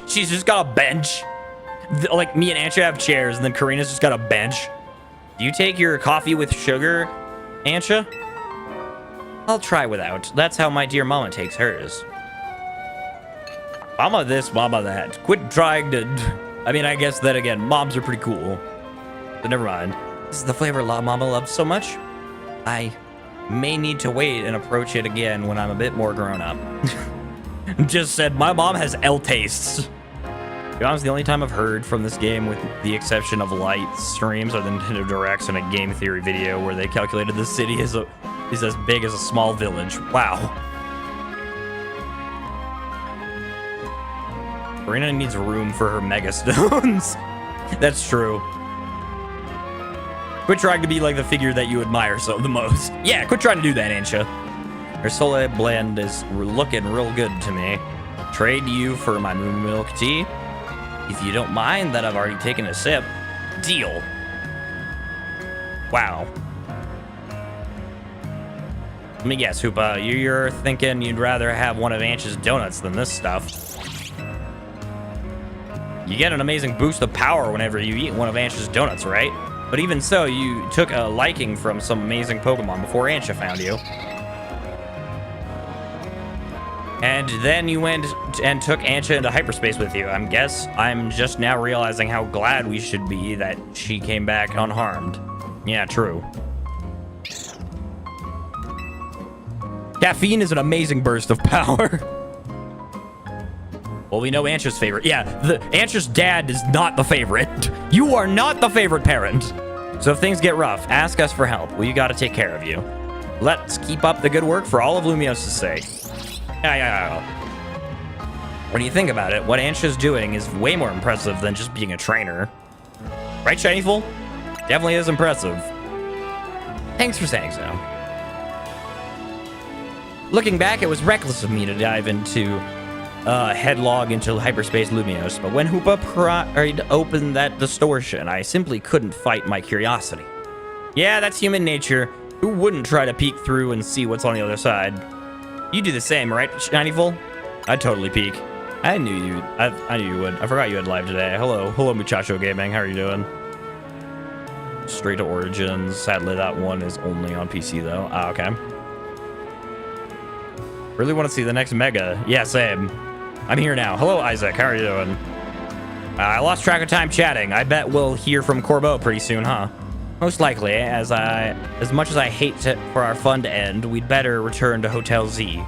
She's just got a bench. Like me and Ansha have chairs, and then Karina's just got a bench. Do you take your coffee with sugar, Ansha? I'll try without. That's how my dear mama takes hers. Mama this, mama that. Quit trying to... I mean, I guess that again, moms are pretty cool. But never mind. This is the flavor mama loves so much. I may need to wait and approach it again when I'm a bit more grown up. Just said, my mom has L tastes. To be honest, the only time I've heard from this game, with the exception of light streams, are the Nintendo Directs and a game theory video where they calculated the city is as big as a small village. Wow. Karina needs room for her Mega Stones. That's true. Quit trying to be like the figure that you admire the most. Yeah, quit trying to do that, Ansha. Her Soleil blend is looking real good to me. Trade you for my moon milk tea? If you don't mind that I've already taken a sip. Deal. Wow. Let me guess, Hoopa, you're thinking you'd rather have one of Ansha's donuts than this stuff. You get an amazing boost of power whenever you eat one of Ansha's donuts, right? But even so, you took a liking from some amazing Pokemon before Ansha found you. And then you went and took Ansha into hyperspace with you. I'm just now realizing how glad we should be that she came back unharmed. Yeah, true. Caffeine is an amazing burst of power. Well, we know Ansha's favorite. Yeah, Ansha's dad is not the favorite. You are not the favorite parent. So if things get rough, ask us for help. We gotta take care of you. Let's keep up the good work for all of Lumios' sake. Yeah. When you think about it, what Ansha's doing is way more impressive than just being a trainer. Right, Shinyful? Definitely is impressive. Thanks for saying so. Looking back, it was reckless of me to dive into headlong into hyperspace Lumios, but when Hoopa pried open that distortion, I simply couldn't fight my curiosity. Yeah, that's human nature. Who wouldn't try to peek through and see what's on the other side? You do the same, right, Shinyful? I'd totally peek. I knew you would. I forgot you had live today. Hello, Muchacho Gaming. How are you doing? Straight to Origins. Sadly, that one is only on PC though. Ah, okay. Really want to see the next Mega. Yeah, same. I'm here now. Hello, Isaac. How are you doing? I lost track of time chatting. I bet we'll hear from Corbeau pretty soon, huh? Most likely. As much as I hate for our fun to end, we'd better return to Hotel Z.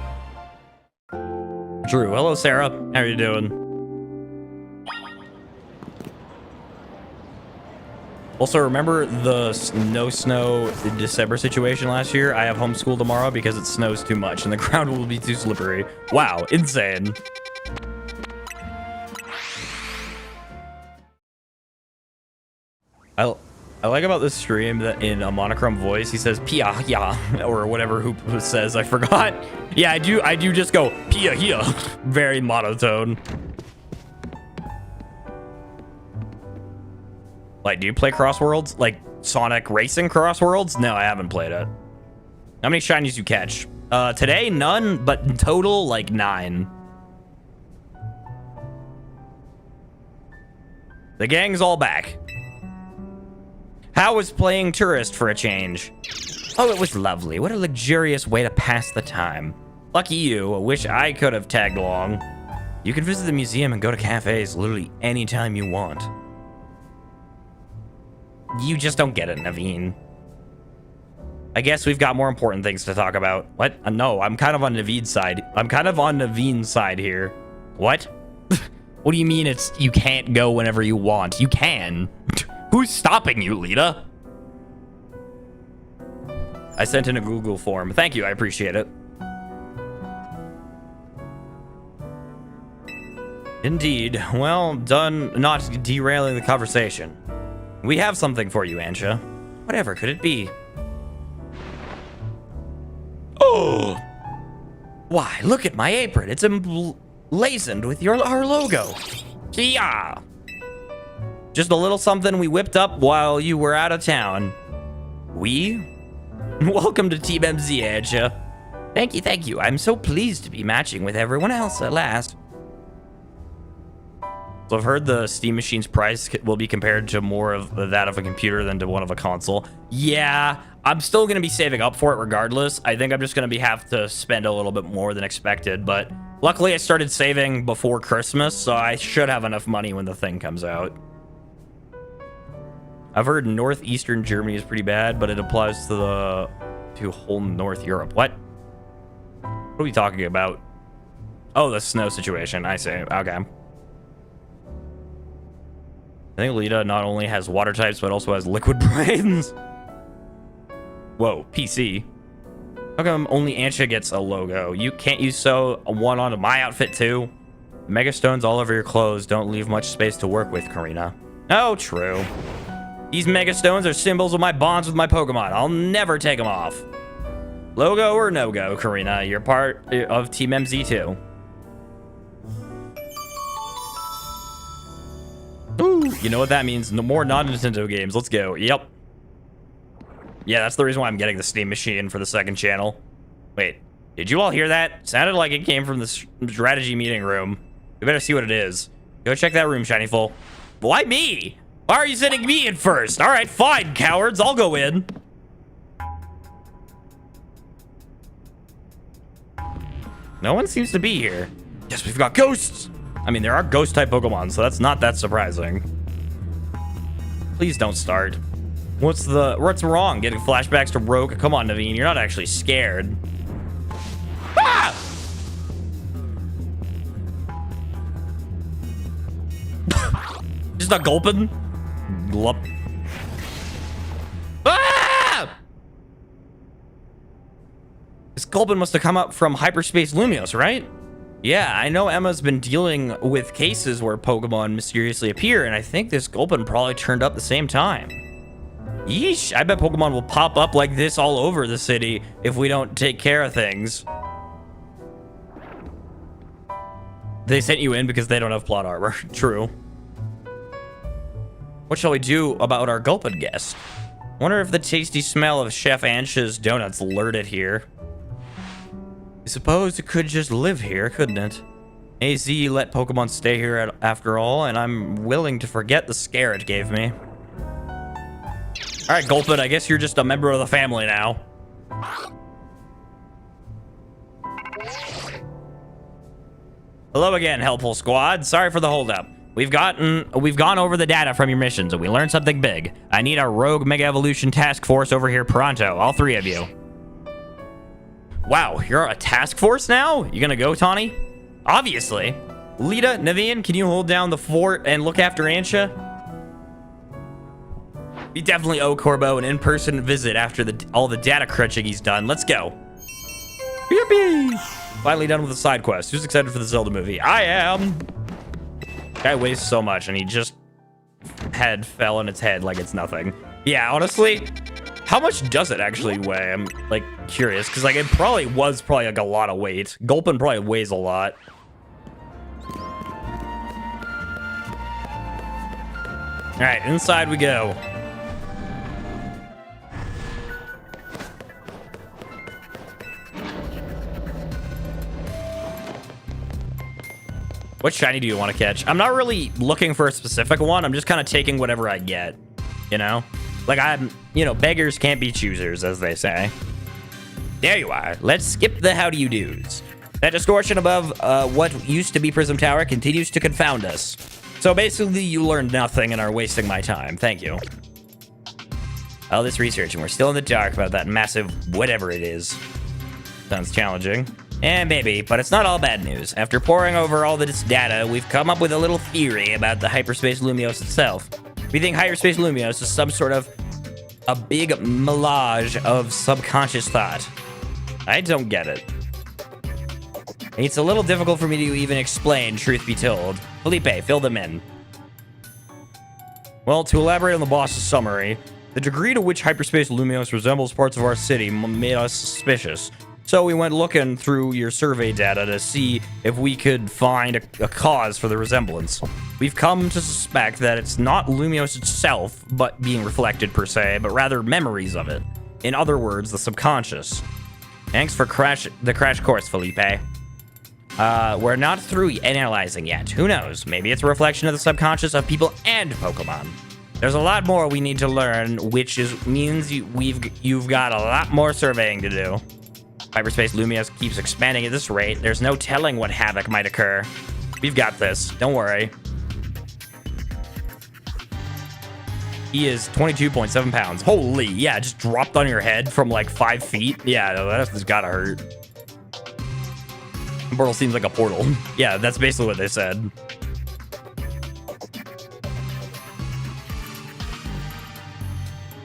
Drew. Hello, Sarah. How are you doing? Also, remember the no snow December situation last year? I have homeschool tomorrow because it snows too much and the ground will be too slippery. Wow, insane. like about this stream that in a monochrome voice, he says pia ya or whatever who says, I forgot. Yeah, I do just go pia ya. Very monotone. Like, do you play Cross Worlds? Like Sonic Racing Cross Worlds? No, I haven't played it. How many shinies you catch? Today, none, but in total, like 9. The gang's all back. How was playing tourist for a change? Oh, it was lovely. What a luxurious way to pass the time. Lucky you. I wish I could have tagged along. You can visit the museum and go to cafes literally anytime you want. You just don't get it, Naveen. I guess we've got more important things to talk about. What? No, I'm kind of on Naveen's side. I'm kind of on Naveen's side here. What? What do you mean it's you can't go whenever you want? You can. Who's stopping you, Lita? I sent in a Google form. Thank you, I appreciate it. Indeed. Well done not derailing the conversation. We have something for you, Ansha. Whatever could it be? Oh! Why, look at my apron. It's emblazoned with our logo. Yeah. Just a little something we whipped up while you were out of town. We? Welcome to Team MZ, Ansha. Thank you. I'm so pleased to be matching with everyone else at last. So I've heard the Steam Machine's price will be compared to more of that of a computer than to one of a console. Yeah, I'm still going to be saving up for it regardless. I think I'm just going to have to spend a little bit more than expected, but luckily I started saving before Christmas, so I should have enough money when the thing comes out. I've heard northeastern Germany is pretty bad, but it applies to whole North Europe. What? What are we talking about? Oh, the snow situation. I see. Okay. I think Lita not only has water types, but also has liquid brains. Whoa, PC. How come only Ansha gets a logo? Can't you sew one onto my outfit too? Mega stones all over your clothes don't leave much space to work with, Karina. Oh, true. These mega stones are symbols of my bonds with my Pokemon. I'll never take them off. Logo or no-go, Karina. You're part of Team MZ too. Ooh, you know what that means? No more non-Nintendo games. Let's go. Yep. Yeah, that's the reason why I'm getting the Steam Machine for the second channel. Wait, did you all hear that? Sounded like it came from the strategy meeting room. We better see what it is. Go check that room, Shinyfull. Why me? Why are you sending me in first? All right, fine, cowards. I'll go in. No one seems to be here. Yes, we've got ghosts. I mean, there are ghost-type Pokemon, so that's not that surprising. Please don't start. What's wrong? Getting flashbacks to Rogue? Come on, Naveen. You're not actually scared. Ah! Just a gulpin. Glup. Ah! This gulpin must have come up from Hyperspace Lumios, right? Yeah, I know Emma's been dealing with cases where Pokemon mysteriously appear, and I think this Gulpin probably turned up the same time. Yeesh, I bet Pokemon will pop up like this all over the city if we don't take care of things. They sent you in because they don't have plot armor. True. What shall we do about our Gulpin guest? Wonder if the tasty smell of Chef Ansha's donuts lured it here. I suppose it could just live here, couldn't it? AZ let Pokemon stay here after all, and I'm willing to forget the scare it gave me. Alright, Gulpin, I guess you're just a member of the family now. Hello again, Helpful Squad. Sorry for the holdup. We've gone over the data from your missions, and we learned something big. I need a Rogue Mega Evolution Task Force over here pronto, all 3 of you. Wow, you're a task force now? You gonna go, Tawny? Obviously. Lita, Naveen, can you hold down the fort and look after Ansha? We definitely owe Corbo an in-person visit after all the data crunching he's done. Let's go. Yippee! Finally done with the side quest. Who's excited for the Zelda movie? I am! Guy weighs so much, and he just fell on its head like it's nothing. Yeah, honestly, how much does it actually weigh? I'm like curious because like it probably was like a lot of weight. Gulpin probably weighs a lot. All right, inside we go. What shiny do you want to catch? I'm not really looking for a specific one. I'm just kind of taking whatever I get, you know? Like beggars can't be choosers, as they say. There you are. Let's skip the how do you do's. That distortion above what used to be Prism Tower continues to confound us. So basically, you learned nothing and are wasting my time. Thank you. All this research, and we're still in the dark about that massive whatever it is. Sounds challenging. Maybe, but it's not all bad news. After poring over all this data, we've come up with a little theory about the Hyperspace Lumiose itself. We think Hyperspace Lumiose is some sort of a big melange of subconscious thought. I don't get it. It's a little difficult for me to even explain, truth be told. Felipe, fill them in. Well, to elaborate on the boss's summary, the degree to which Hyperspace Lumiose resembles parts of our city made us suspicious. So we went looking through your survey data to see if we could find a cause for the resemblance. We've come to suspect that it's not Lumiose itself, but being reflected per se, but rather memories of it. In other words, the subconscious. Thanks for the crash course, Felipe. We're not through analyzing yet. Who knows? Maybe it's a reflection of the subconscious of people and Pokemon. There's a lot more we need to learn, which means you've got a lot more surveying to do. Hyperspace Lumiose keeps expanding at this rate. There's no telling what havoc might occur. We've got this. Don't worry. He is 22.7 pounds. Holy, yeah, just dropped on your head from like 5 feet. Yeah, that's gotta hurt. Portal seems like a portal. Yeah, that's basically what they said.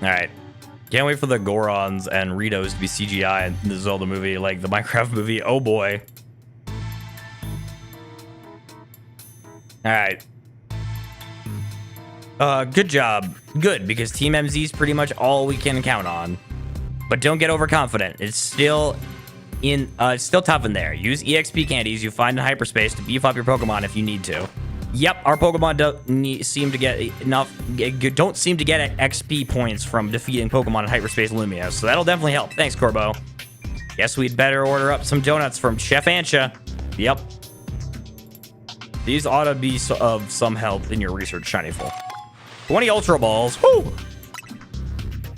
All right. Can't wait for the Gorons and Ritos to be CGI in the Zelda movie, like the Minecraft movie. Oh boy. All right. Good job. Good, because Team MZ is pretty much all we can count on. But don't get overconfident. It's still tough in there. Use EXP candies you find in hyperspace to beef up your Pokemon if you need to. Yep, our Pokemon don't seem to get XP points from defeating Pokemon in Hyperspace Lumiose, so that'll definitely help. Thanks, Corbo. Guess we'd better order up some donuts from Chef Ancha. Yep. These ought to be of some help in your research, Shinyful. 20 Ultra Balls. Woo!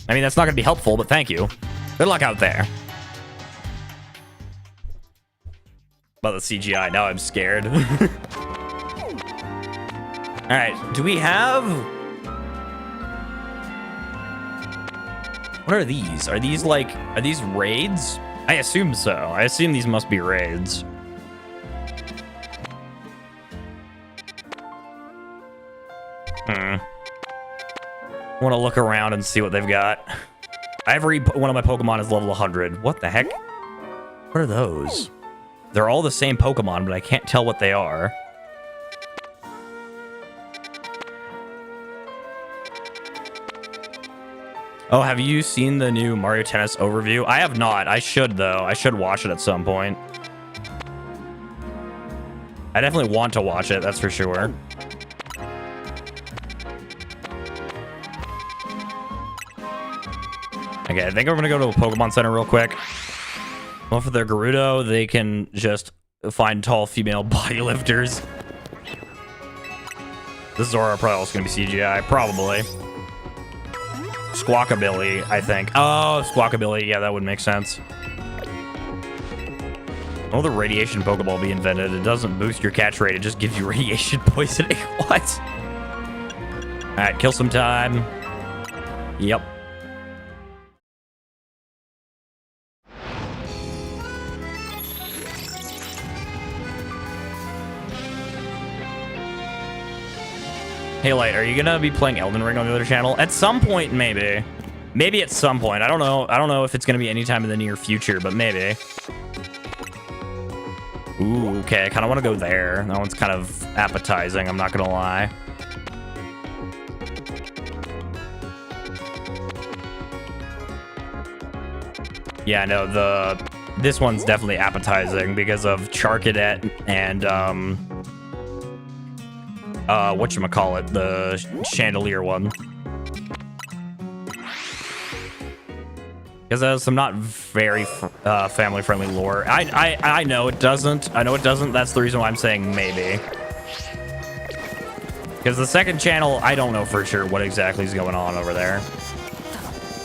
I mean, that's not going to be helpful, but thank you. Good luck out there. About the CGI, now I'm scared. All right, do we have... What are these? Are these raids? I assume so. I assume these must be raids. I want to look around and see what they've got. Every one of my Pokemon is level 100. What the heck? What are those? They're all the same Pokemon, but I can't tell what they are. Oh, have you seen the new Mario Tennis overview? I have not. I should, though. I should watch it at some point. I definitely want to watch it, that's for sure. Okay, I think I'm gonna go to a Pokemon Center real quick. Well, for their Gerudo, they can just find tall female bodylifters. This Zora probably also gonna be CGI, probably. Squawkabilly, I think. Oh, Squawkabilly, yeah, that would make sense. Oh, the radiation Pokeball be invented. It doesn't boost your catch rate, it just gives you radiation poisoning. What? Alright, kill some time. Yep. Hey, Light, are you gonna be playing Elden Ring on the other channel? At some point, maybe. Maybe at some point. I don't know. I don't know if it's gonna be anytime in the near future, but maybe. Ooh, okay. I kind of want to go there. That one's kind of appetizing, I'm not gonna lie. Yeah, no, this one's definitely appetizing because of Charcadet and whatchamacallit, the chandelier one. Because there's some not very family-friendly lore. I know it doesn't. I know it doesn't. That's the reason why I'm saying maybe. Because the second channel, I don't know for sure what exactly is going on over there.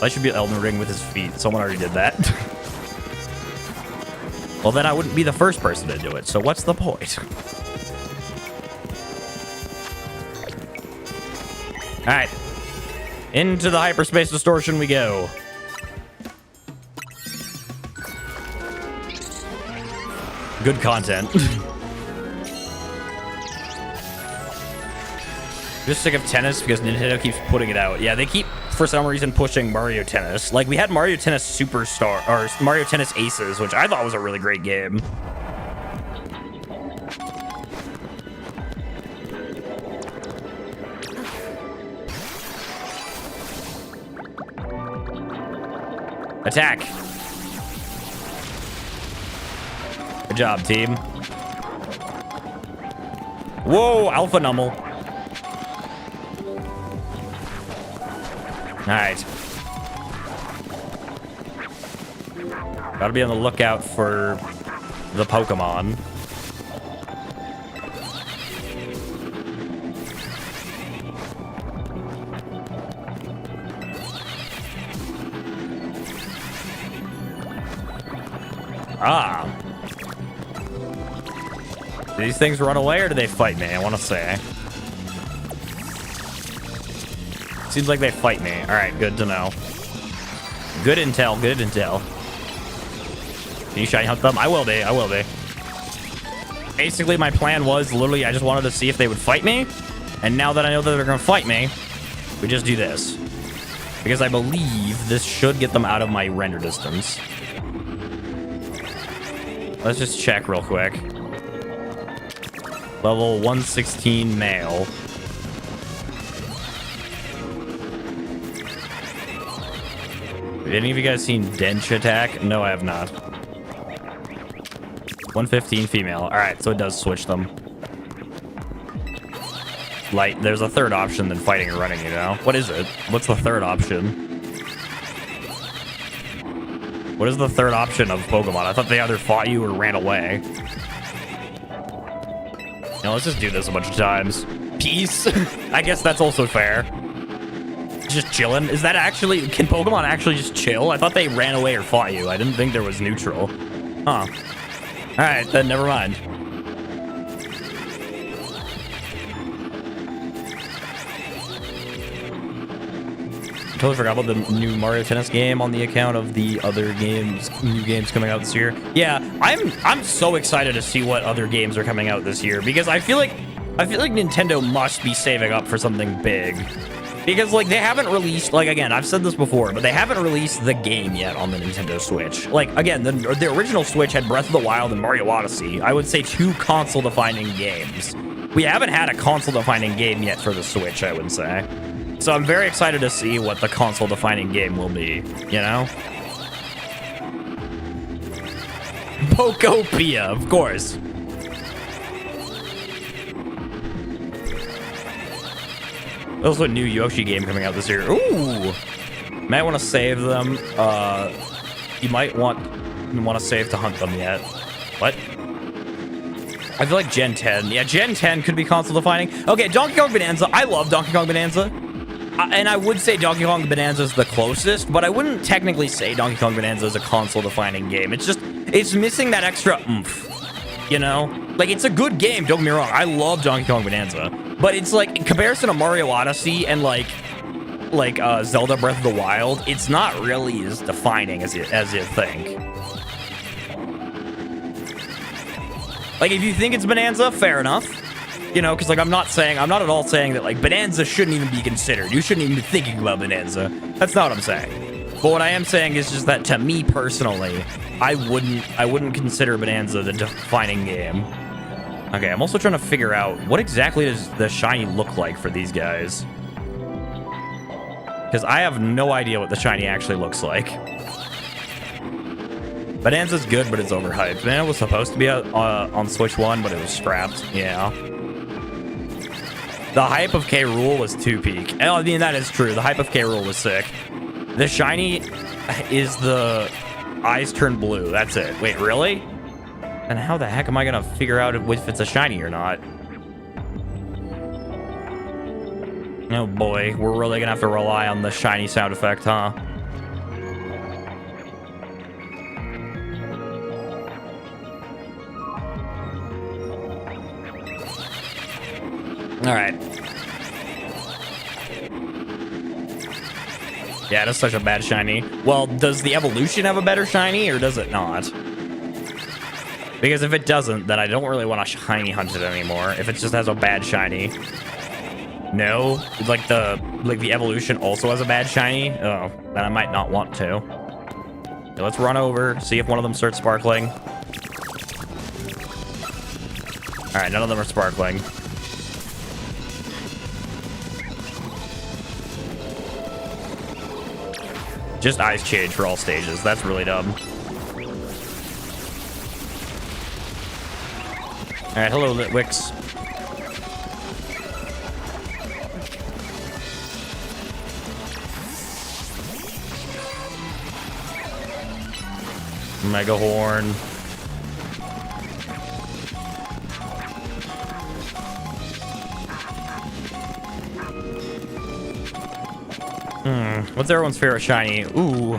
That should be Elden Ring with his feet. Someone already did that. Well, then I wouldn't be the first person to do it, so what's the point? Alright. Into the hyperspace distortion we go. Good content. Just sick of tennis because Nintendo keeps putting it out. Yeah, they keep, for some reason, pushing Mario Tennis. Like, we had Mario Tennis Superstar, or Mario Tennis Aces, which I thought was a really great game. Attack. Good job, team. Whoa, Alpha Nummel. Alright. Gotta be on the lookout for the Pokemon. Ah. Do these things run away or do they fight me? I want to say. Seems like they fight me. All right, good to know. Good intel, good intel. Can you shiny hunt them? I will be, I will be. Basically, my plan was literally I just wanted to see if they would fight me. And now that I know that they're going to fight me, we just do this. Because I believe this should get them out of my render distance. Let's just check real quick. Level 116 male. Have any of you guys seen Dench Attack? No, I have not. 115 female. All right, so it does switch them. Like, there's a third option than fighting or running, you know? What is it? What's the third option? What is the third option of Pokemon? I thought they either fought you or ran away. Now let's just do this a bunch of times. Peace. I guess that's also fair. Just chilling. Is that actually... Can Pokemon actually just chill? I thought they ran away or fought you. I didn't think there was neutral. Huh. Alright, then never mind. Totally forgot about the new Mario Tennis game on the account of the other games, new games coming out this year. Yeah, I'm so excited to see what other games are coming out this year because I feel like Nintendo must be saving up for something big. Because like they haven't released, like again, I've said this before, but they haven't released the game yet on the Nintendo Switch. Like again, the original Switch had Breath of the Wild and Mario Odyssey. I would say 2 console-defining games. We haven't had a console-defining game yet for the Switch, I would say. So I'm very excited to see what the console-defining game will be, you know? Pokopia, of course. There's also a new Yoshi game coming out this year. Ooh! Might want to save them. You might want to save to hunt them yet. What? I feel like Gen 10. Yeah, Gen 10 could be console-defining. Okay, Donkey Kong Bonanza. I love Donkey Kong Bonanza. And I would say Donkey Kong Bonanza is the closest, but I wouldn't technically say Donkey Kong Bonanza is a console-defining game. It's just, it's missing that extra oomph, you know? Like, it's a good game, don't get me wrong. I love Donkey Kong Bonanza. But it's like, in comparison to Mario Odyssey and like Zelda Breath of the Wild, it's not really as defining as you think. Like, if you think it's Bonanza, fair enough. You know, because like I'm not at all saying that like Bonanza shouldn't even be considered. You shouldn't even be thinking about Bonanza. That's not what I'm saying. But what I am saying is just that to me personally, I wouldn't consider Bonanza the defining game. Okay, I'm also trying to figure out what exactly does the shiny look like for these guys. Because I have no idea what the shiny actually looks like. Bonanza's good, but it's overhyped. Man, it was supposed to be on Switch 1, but it was scrapped. Yeah. The hype of K. Rool was too peak. I mean, that is true. The hype of K. Rool was sick. The shiny is the eyes turn blue. That's it. Wait, really? And how the heck am I going to figure out if it's a shiny or not? Oh boy, we're really going to have to rely on the shiny sound effect, huh? All right. Yeah, that's such a bad shiny. Well, does the evolution have a better shiny or does it not? Because if it doesn't, then I don't really want to shiny hunt it anymore. If it just has a bad shiny. No, like the evolution also has a bad shiny. Oh, then I might not want to. So let's run over, see if one of them starts sparkling. All right, none of them are sparkling. Just eyes change for all stages. That's really dumb. All right, hello, Litwix. Mega Horn. What's everyone's favorite shiny? Ooh.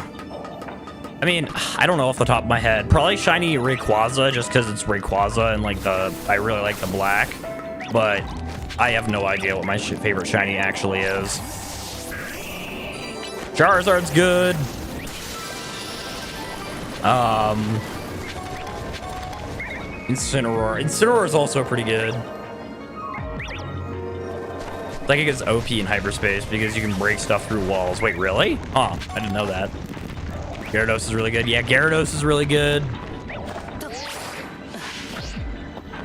I mean, I don't know off the top of my head. Probably shiny Rayquaza, just because it's Rayquaza and like I really like the black. But I have no idea what my favorite shiny actually is. Charizard's good. Incineroar. Incineroar is also pretty good. I think it gets OP in hyperspace because you can break stuff through walls. Wait, really? Huh, I didn't know that. Gyarados is really good. Yeah, Gyarados is really good.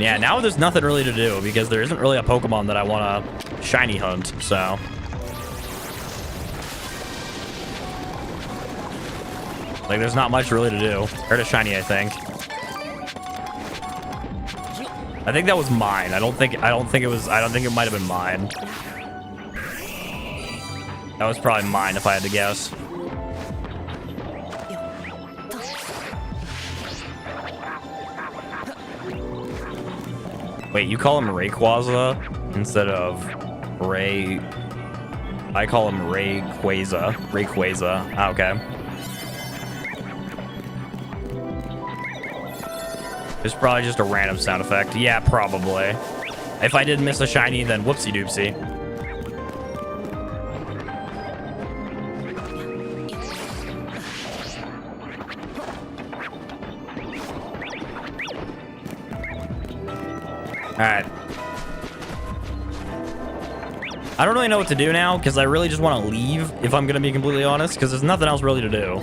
Yeah, now there's nothing really to do because there isn't really a Pokemon that I want to shiny hunt, so. Like, there's not much really to do. Heard a shiny, I think. I think that was mine. I don't think it might have been mine. That was probably mine if I had to guess. Wait, you call him Rayquaza instead of Ray... I call him Rayquaza. Rayquaza. Ah, okay. It's probably just a random sound effect. Yeah, probably. If I did miss a shiny, then whoopsie doopsie. Alright. I don't really know what to do now, because I really just want to leave, if I'm going to be completely honest, because there's nothing else really to do.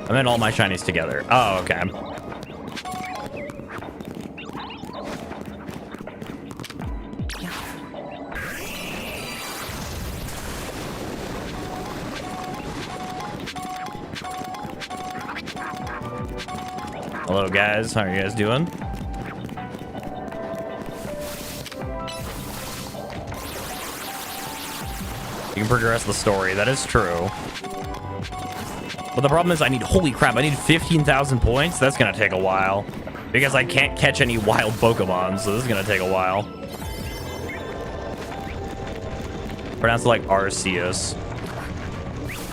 I meant all my shinies together. Oh, okay. Hello, guys. How are you guys doing? You can progress the story. That is true. But the problem is holy crap, I need 15,000 points. That's going to take a while. Because I can't catch any wild Pokemon, so this is going to take a while. Pronounce it like Arceus.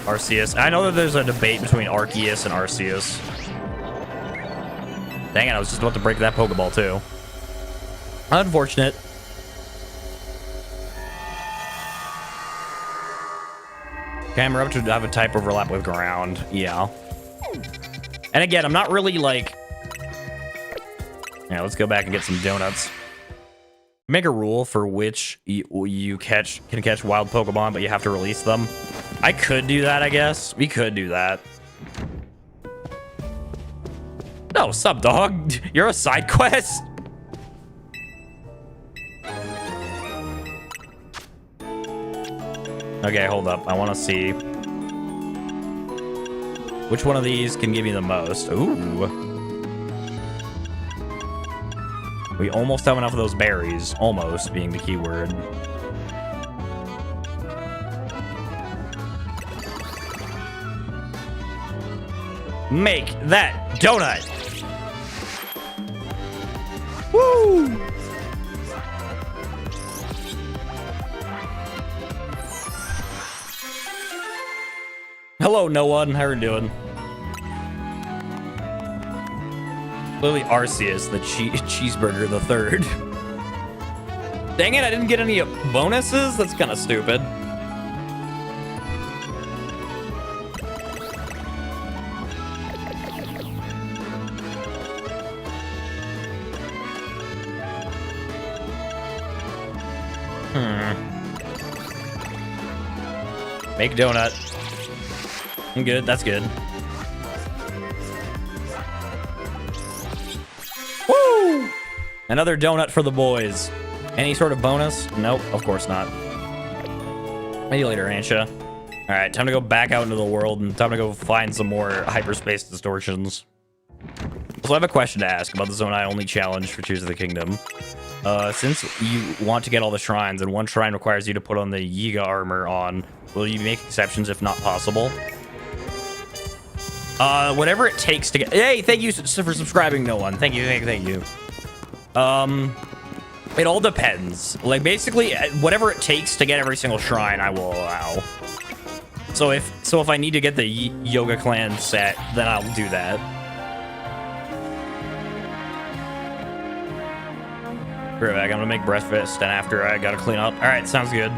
Arceus. I know that there's a debate between Arceus and Arceus. Dang it, I was just about to break that Pokeball too. Unfortunate. Okay, I'm about to have a type overlap with ground. Yeah. And again, I'm not really like... Yeah, let's go back and get some donuts. Make a rule for which you can catch wild Pokemon, but you have to release them. I could do that, I guess. We could do that. No, sup, dog? You're a side quest? Okay, hold up. I want to see which one of these can give me the most. Ooh. We almost have enough of those berries. Almost being the key word. Make that donut. Woo! Hello, no one. How are you doing? Lily Arceus, the cheeseburger, the third. Dang it, I didn't get any bonuses? That's kind of stupid. Make donut. I'm good. That's good. Woo! Another donut for the boys. Any sort of bonus? Nope, of course not. Maybe later, Ansha. All right, time to go back out into the world and time to go find some more hyperspace distortions. So I have a question to ask about the Zone I Only challenge for Tears of the Kingdom. Since you want to get all the shrines and one shrine requires you to put on the Yiga armor on, will you make exceptions if not possible? Whatever it takes to get... Hey, thank you for subscribing, no one. Thank you. It all depends. Like, basically, whatever it takes to get every single shrine, I will allow. So if I need to get the Yoga Clan set, then I'll do that. Right back. I'm gonna make breakfast, and after I gotta clean up. All right, sounds good.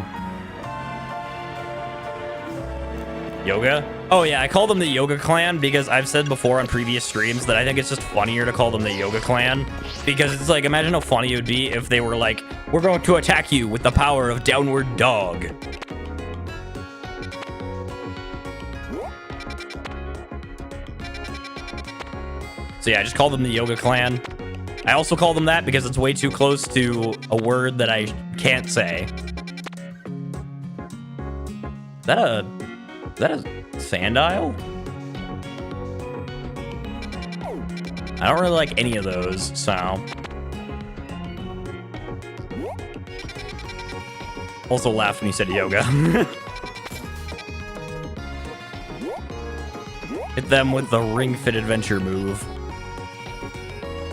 Yoga? Oh yeah, I call them the Yoga Clan because I've said before on previous streams that I think it's just funnier to call them the Yoga Clan because it's like, imagine how funny it would be if they were like, we're going to attack you with the power of Downward Dog. So yeah, I just call them the Yoga Clan. I also call them that because it's way too close to a word that I can't say. Is that a Sandile? I don't really like any of those, so. Also laughed when you said yoga. Hit them with the Ring Fit Adventure move.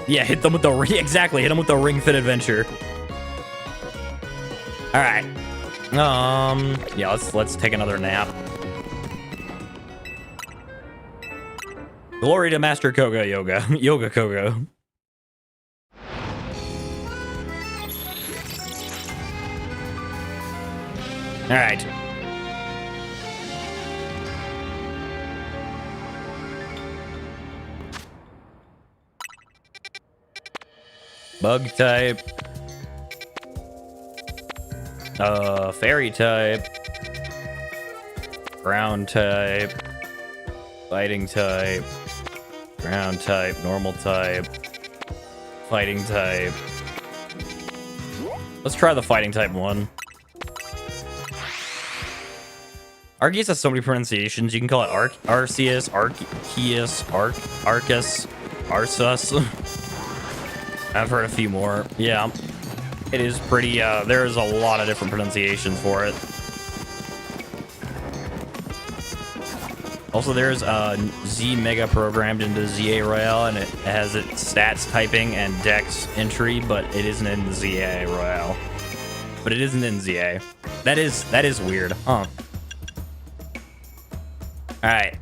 Yeah, hit them with the exactly. Hit them with the Ring Fit Adventure. All right. Yeah, let's take another nap. Glory to Master Koga Yoga. Yoga Koga. All right. Bug type. Fairy type. Ground type. Fighting type. Ground type. Normal type. Fighting type. Let's try the fighting type one. Arceus has so many pronunciations. You can call it Arceus, Arceus, Arcus, Arceus. I've heard a few more. Yeah. It is pretty, there's a lot of different pronunciations for it. Also, there's Z Mega programmed into ZA Royale, and it has its stats typing and dex entry, but it isn't in the ZA Royale. But it isn't in ZA. That is weird, huh? All right,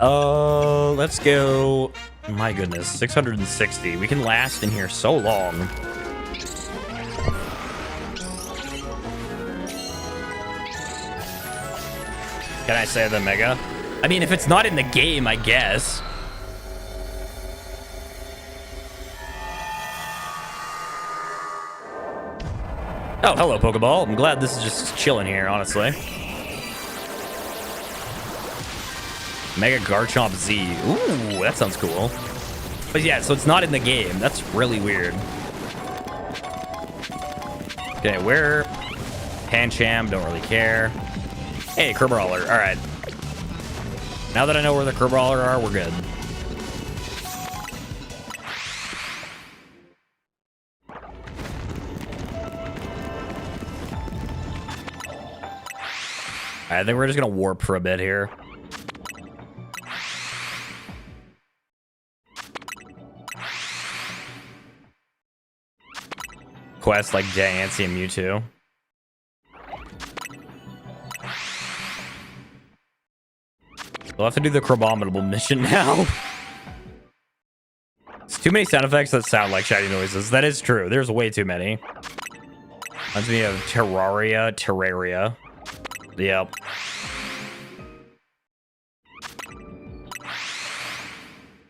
let's go. My goodness, 660. We can last in here so long. Can I say the Mega? I mean, if it's not in the game, I guess. Oh, hello, Pokeball. I'm glad this is just chilling here, honestly. Mega Garchomp Z. Ooh, that sounds cool. But yeah, so it's not in the game. That's really weird. Okay, where? Pancham, don't really care. Hey, Kerbrawler. All right. Now that I know where the Kerbrawler are, we're good. I think we're just gonna warp for a bit here. Quests like Diancie and Mewtwo. We'll have to do the Crabominable mission now. It's too many sound effects that sound like shiny noises. That is true. There's way too many. Reminds me of Terraria. Yep.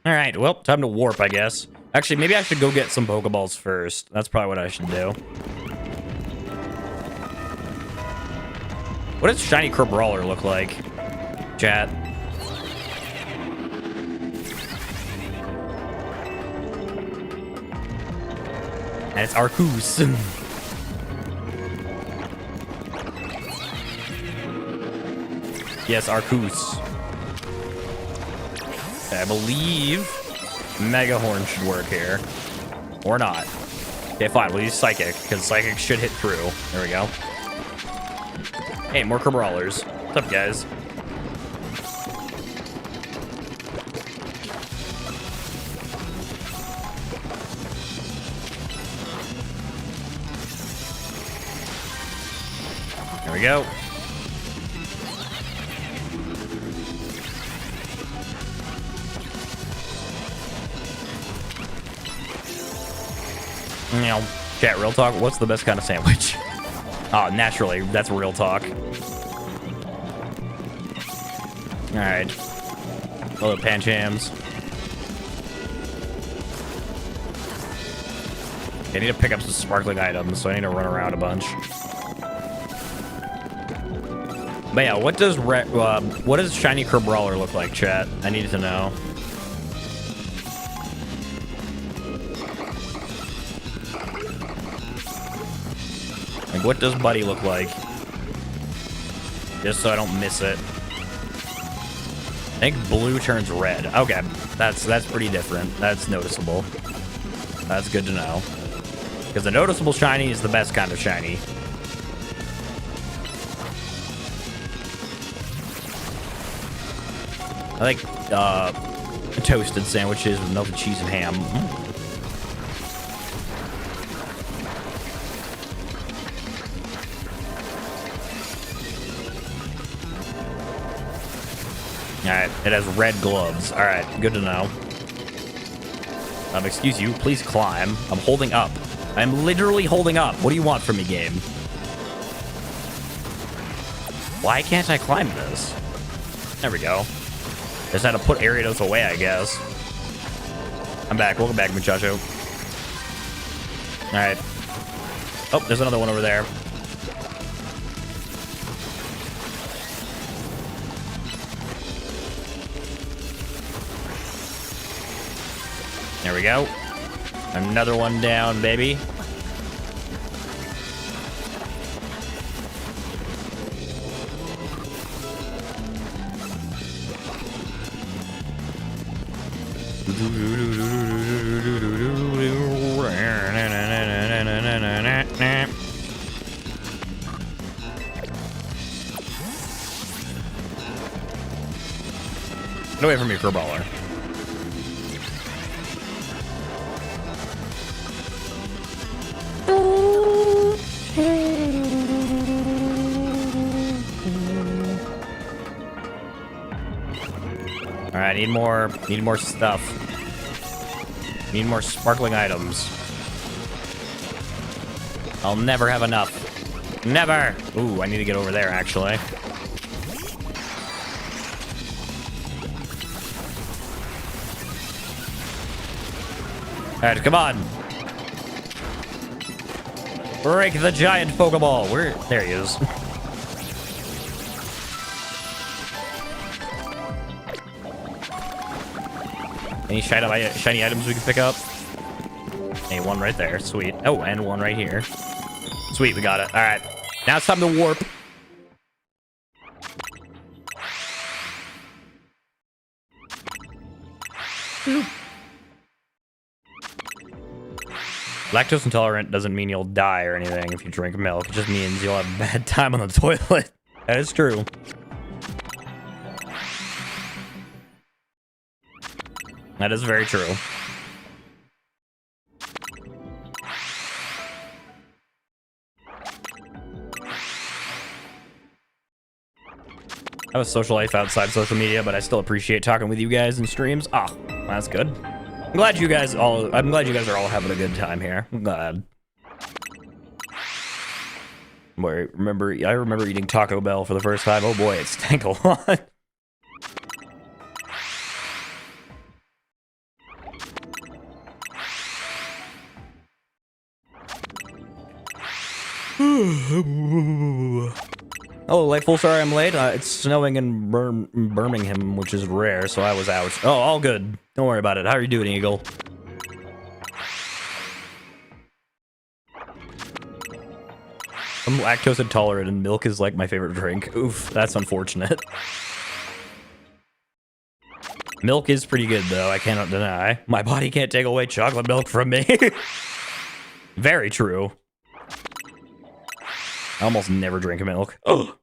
All right, well, time to warp, I guess. Actually, maybe I should go get some Pokeballs first. That's probably what I should do. What does shiny Kerbrawler look like? Chat. And it's Arceus. Yes, Arceus. Okay, I believe Mega Horn should work here. Or not. Okay, fine. We'll use Psychic, because Psychic should hit through. There we go. Hey, more Kerbrawlers. What's up, guys? There we go. Chat, real talk. What's the best kind of sandwich? Oh, naturally. That's real talk. Alright. Hello, Panchams. I need to pick up some sparkling items, so I need to run around a bunch. But yeah, what does shiny Kerbrawler look like, chat? I need to know. Like, what does Buddy look like? Just so I don't miss it. I think blue turns red. Okay, that's pretty different. That's noticeable. That's good to know. Because the noticeable shiny is the best kind of shiny. I like toasted sandwiches with melted cheese and ham. Alright, it has red gloves. Alright, good to know. Excuse you, please climb. I'm holding up. I'm literally holding up. What do you want from me, game? Why can't I climb this? There we go. Just had to put Ariados away, I guess. I'm back. Welcome back, muchacho. Alright. Oh, there's another one over there. There we go. Another one down, baby. Get away from me, Kerbrawler. Alright, need more stuff. Need more sparkling items. I'll never have enough. Never! Ooh, I need to get over there, actually. Alright, come on. Break the giant Pokeball. Where? There he is. Any shiny items we can pick up? Hey, one right there. Sweet. Oh, and one right here. Sweet, we got it. All right. Now it's time to warp. Lactose intolerant doesn't mean you'll die or anything if you drink milk. It just means you'll have a bad time on the toilet. That is true. That is very true. I have a social life outside social media, but I still appreciate talking with you guys in streams. Ah, that's good. I'm glad you guys are all having a good time here. I'm glad. Boy, I remember eating Taco Bell for the first time. Oh boy, it stank a lot. Oh, Lightfull, sorry I'm late. It's snowing in Birmingham, which is rare, so I was out. Oh, all good. Don't worry about it. How are you doing, Eagle? I'm lactose intolerant, and milk is like my favorite drink. Oof, that's unfortunate. Milk is pretty good, though. I cannot deny. My body can't take away chocolate milk from me. Very true. I almost never drink milk. Oh.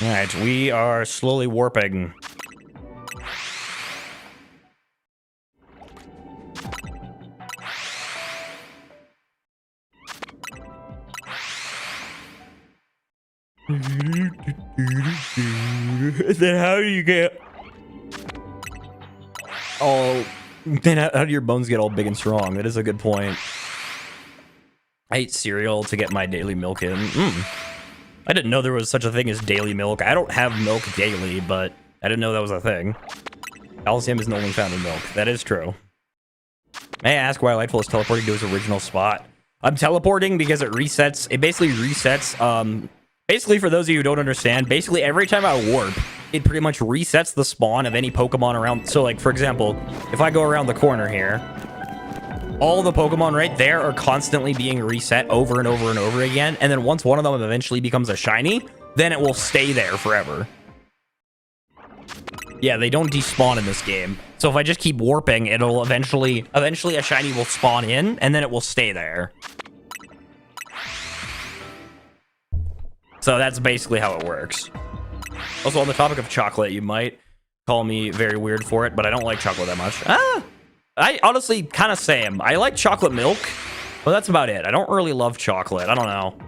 All right, we are slowly warping. Then how do you get... Oh, then how do your bones get all big and strong? That is a good point. I eat cereal to get my daily milk in. I didn't know there was such a thing as daily milk. I don't have milk daily, but I didn't know that was a thing. Calcium isn't only found in milk. That is true. May I ask why Lightfull is teleporting to his original spot? I'm teleporting because it resets. It basically resets. Basically, for those of you who don't understand, basically every time I warp, it pretty much resets the spawn of any Pokemon around. So, like, for example, if I go around the corner here, all the Pokemon right there are constantly being reset over and over and over again. And then once one of them eventually becomes a shiny, then it will stay there forever. Yeah, they don't despawn in this game. So if I just keep warping, it'll eventually a shiny will spawn in, and then it will stay there. So that's basically how it works. Also, on the topic of chocolate, you might call me very weird for it, but I don't like chocolate that much. I honestly kind of same. I like chocolate milk, but that's about it. I don't really love chocolate. I don't know.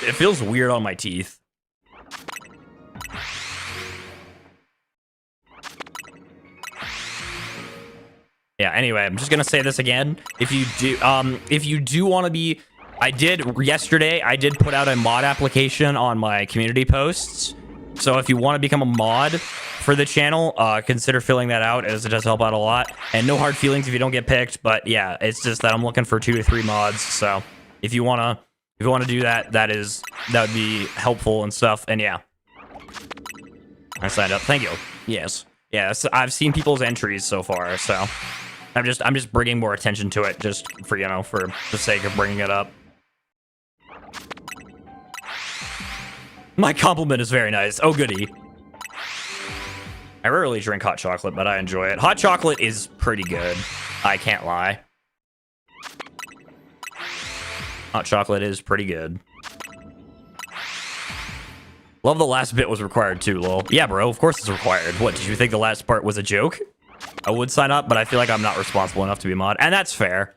It feels weird on my teeth. Yeah, anyway, I'm just gonna say this again. If you do want to be... Yesterday, I did put out a mod application on my community posts. So if you want to become a mod for the channel, consider filling that out, as it does help out a lot. And no hard feelings if you don't get picked, but yeah, it's just that I'm looking for 2 to 3 mods. So if you wanna do that, that would be helpful and stuff. And yeah, I signed up. Thank you. Yes. I've seen people's entries so far, so I'm just bringing more attention to it, just for for the sake of bringing it up. My compliment is very nice. Oh, goody. I rarely drink hot chocolate, but I enjoy it. Hot chocolate is pretty good. I can't lie. Hot chocolate is pretty good. Love the last bit was required too, lol. Yeah, bro, of course it's required. What, did you think the last part was a joke? I would sign up, but I feel like I'm not responsible enough to be a mod. And that's fair.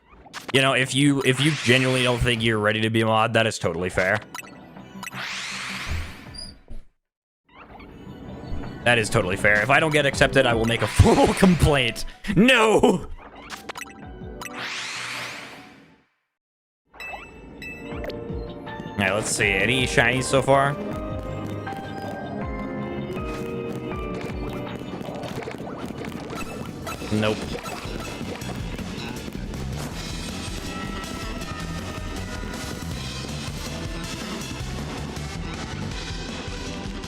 You know, if you genuinely don't think you're ready to be a mod, that is totally fair. That is totally fair. If I don't get accepted, I will make a formal complaint. No! Alright, let's see. Any shinies so far? Nope.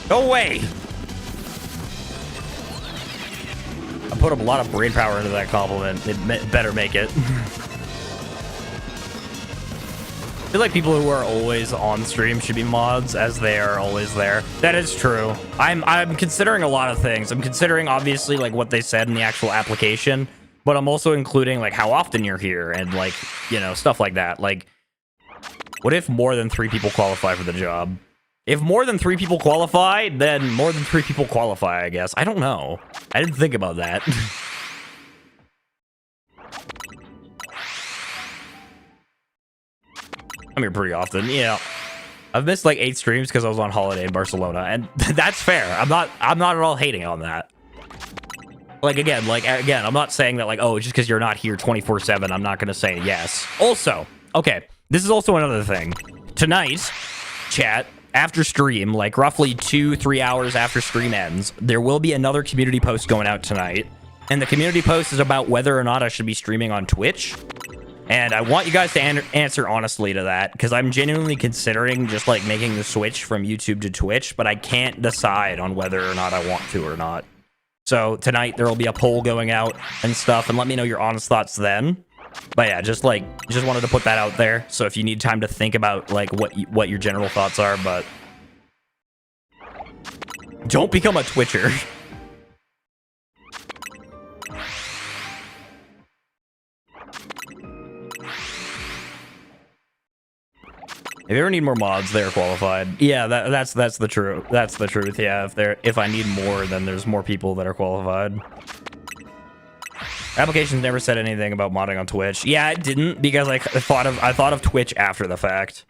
Go away! I put a lot of brain power into that compliment. It better make it. I feel like people who are always on stream should be mods, as they are always there. That is true. I'm considering a lot of things. I'm considering, obviously, like what they said in the actual application, but I'm also including like how often you're here and like, you know, stuff like that. Like, what if more than 3 people qualify for the job? If more than 3 people qualify, then more than 3 people qualify, I guess. I don't know. I didn't think about that. I'm here pretty often. Yeah. I've missed like 8 streams because I was on holiday in Barcelona, and that's fair. I'm not at all hating on that. Like again, I'm not saying that like, oh, just because you're not here 24/7, I'm not gonna say yes. Also, okay, this is also another thing. Tonight, chat, after stream, like roughly 2-3 hours after stream ends, there will be another community post going out tonight. And the community post is about whether or not I should be streaming on Twitch. And I want you guys to answer honestly to that, because I'm genuinely considering just like making the switch from YouTube to Twitch, but I can't decide on whether or not I want to or not. So tonight there will be a poll going out and stuff, and let me know your honest thoughts then. But yeah, just wanted to put that out there. So if you need time to think about like what your general thoughts are, but don't become a Twitcher. If you ever need more mods, they're qualified. Yeah, that's the truth. That's the truth. Yeah, if I need more, then there's more people that are qualified. Applications never said anything about modding on Twitch. Yeah, it didn't, because I thought of Twitch after the fact.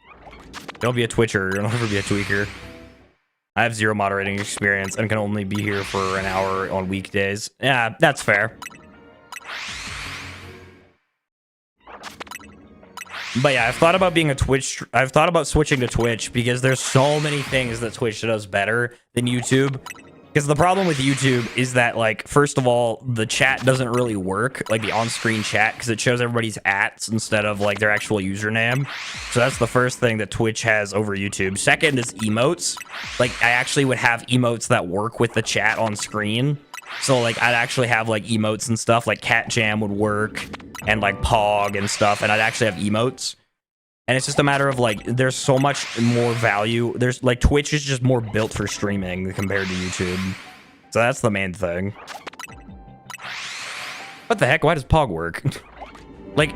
Don't be a Twitcher. You'll never be a tweaker. I have 0 moderating experience and can only be here for an hour on weekdays. Yeah, that's fair. But yeah, I've thought about being a Twitch. I've thought about switching to Twitch because there's so many things that Twitch does better than YouTube. Because the problem with YouTube is that, like, first of all, the chat doesn't really work, like the on-screen chat, because it shows everybody's ats instead of like their actual username. So that's the first thing that Twitch has over YouTube. Second is emotes. Like, I actually would have emotes that work with the chat on screen. So like I'd actually have like emotes and stuff, like Cat Jam would work and like Pog and stuff, and I'd actually have emotes. And it's just a matter of like, there's so much more value. There's like, Twitch is just more built for streaming compared to YouTube. So that's the main thing. What the heck? Why does Pog work? Like,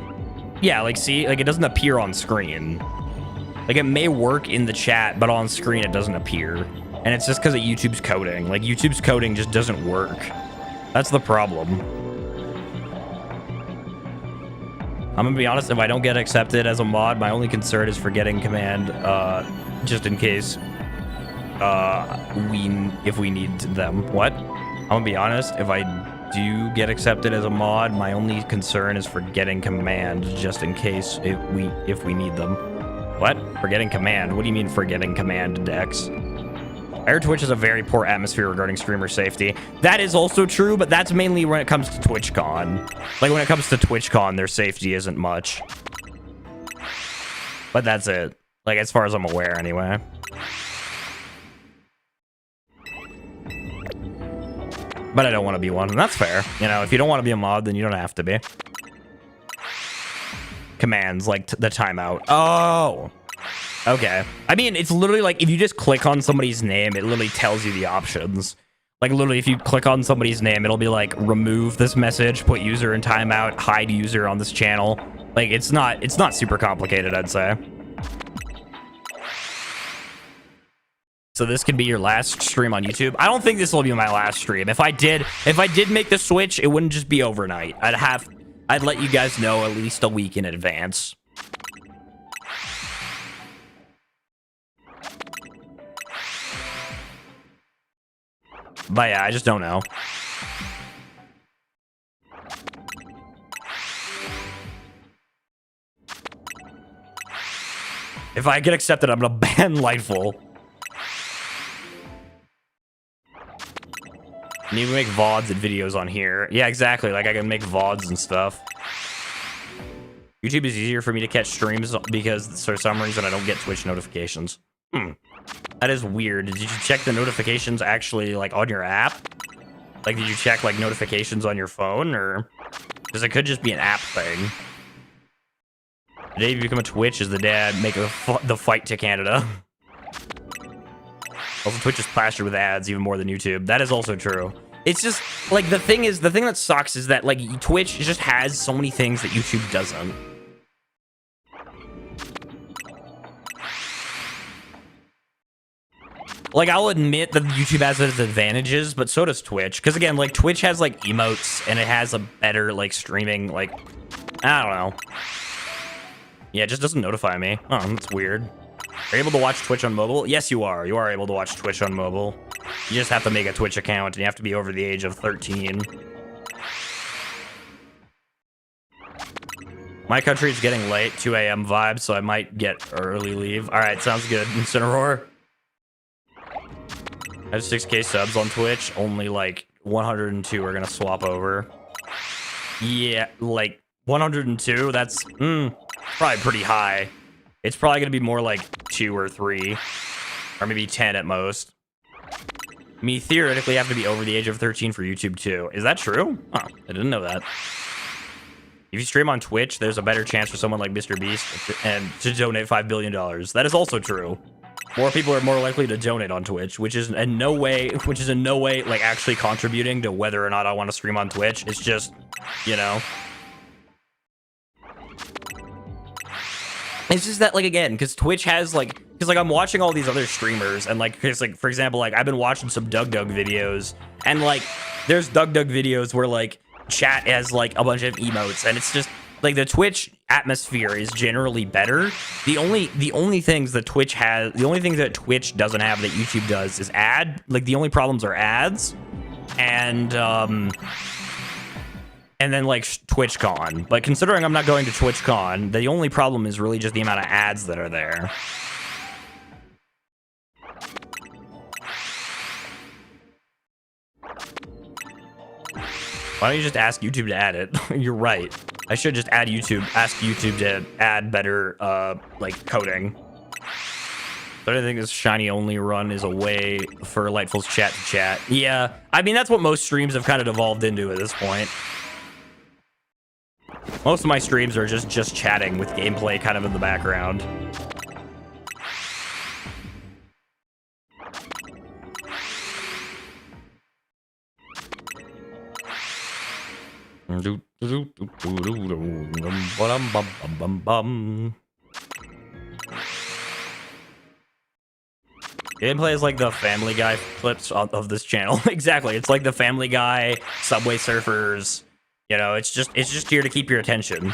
yeah, like see, like it doesn't appear on screen. Like it may work in the chat, but on screen it doesn't appear. And it's just because of YouTube's coding. Like, YouTube's coding just doesn't work. That's the problem. I'm gonna be honest, if I don't get accepted as a mod, my only concern is forgetting command, just in case if we need them. What? I'm gonna be honest, if I do get accepted as a mod, my only concern is forgetting command, just in case if we need them. What? Forgetting command? What do you mean forgetting command, Dex? I heard Twitch has a very poor atmosphere regarding streamer safety. That is also true, but that's mainly when it comes to TwitchCon. Like, when it comes to TwitchCon, their safety isn't much. But that's it. Like, as far as I'm aware, anyway. But I don't want to be one, and that's fair. You know, if you don't want to be a mod, then you don't have to be. Commands, like the timeout. Oh! Okay. I mean, it's literally like, if you just click on somebody's name, it literally tells you the options. Like, literally, if you click on somebody's name, it'll be like, remove this message, put user in timeout, hide user on this channel. Like, it's not super complicated, I'd say. So this could be your last stream on YouTube. I don't think this will be my last stream. If I did make the switch, it wouldn't just be overnight. I'd let you guys know at least a week in advance. But yeah, I just don't know. If I get accepted, I'm gonna ban Lightfull. Need to make VODs and videos on here. Yeah, exactly. Like, I can make VODs and stuff. YouTube is easier for me to catch streams because for some reason I don't get Twitch notifications. That is weird. Did you check the notifications actually, like, on your app? Like, did you check like notifications on your phone, or because it could just be an app thing? The day you become a Twitch is the day I make the fight to Canada. Also, Twitch is plastered with ads even more than YouTube. That is also true. It's just like the thing that sucks is that like Twitch just has so many things that YouTube doesn't. Like, I'll admit that YouTube has its advantages, but so does Twitch. Because again, like Twitch has like emotes and it has a better like streaming, like, I don't know. Yeah, it just doesn't notify me. Oh, that's weird. Are you able to watch Twitch on mobile? Yes, you are. You are able to watch Twitch on mobile. You just have to make a Twitch account and you have to be over the age of 13. My country is getting late, 2 a.m. vibes, so I might get early leave. All right, sounds good. Incineroar. I have 6K subs on Twitch. Only like 102 are gonna swap over. Yeah, like 102. That's probably pretty high. It's probably gonna be more like 2 or 3, or maybe 10 at most. Me theoretically have to be over the age of 13 for YouTube too. Is that true? Oh, I didn't know that. If you stream on Twitch, there's a better chance for someone like Mr. Beast and to donate $5 billion. That is also true. More people are more likely to donate on Twitch, which is in no way like actually contributing to whether or not I want to stream on Twitch. It's just, you know. It's just that, like, again, because Twitch has like, because like I'm watching all these other streamers and like, because like for example, like I've been watching some Doug videos and like there's Doug videos where like chat has like a bunch of emotes and it's just like the Twitch atmosphere is generally better. The only things that Twitch has, the only things that Twitch doesn't have that YouTube does is the only problems are ads and then like TwitchCon. But considering I'm not going to TwitchCon, the only problem is really just the amount of ads that are there. Why don't you just ask YouTube to add it? You're right. I should just ask YouTube to add better, like, coding. But I think this shiny only run is a way for Lightfull's chat to chat. Yeah, I mean, that's what most streams have kind of evolved into at this point. Most of my streams are just chatting with gameplay kind of in the background. Gameplay is like the Family Guy clips of this channel. Exactly, it's like the Family Guy, Subway Surfers. You know, it's just here to keep your attention.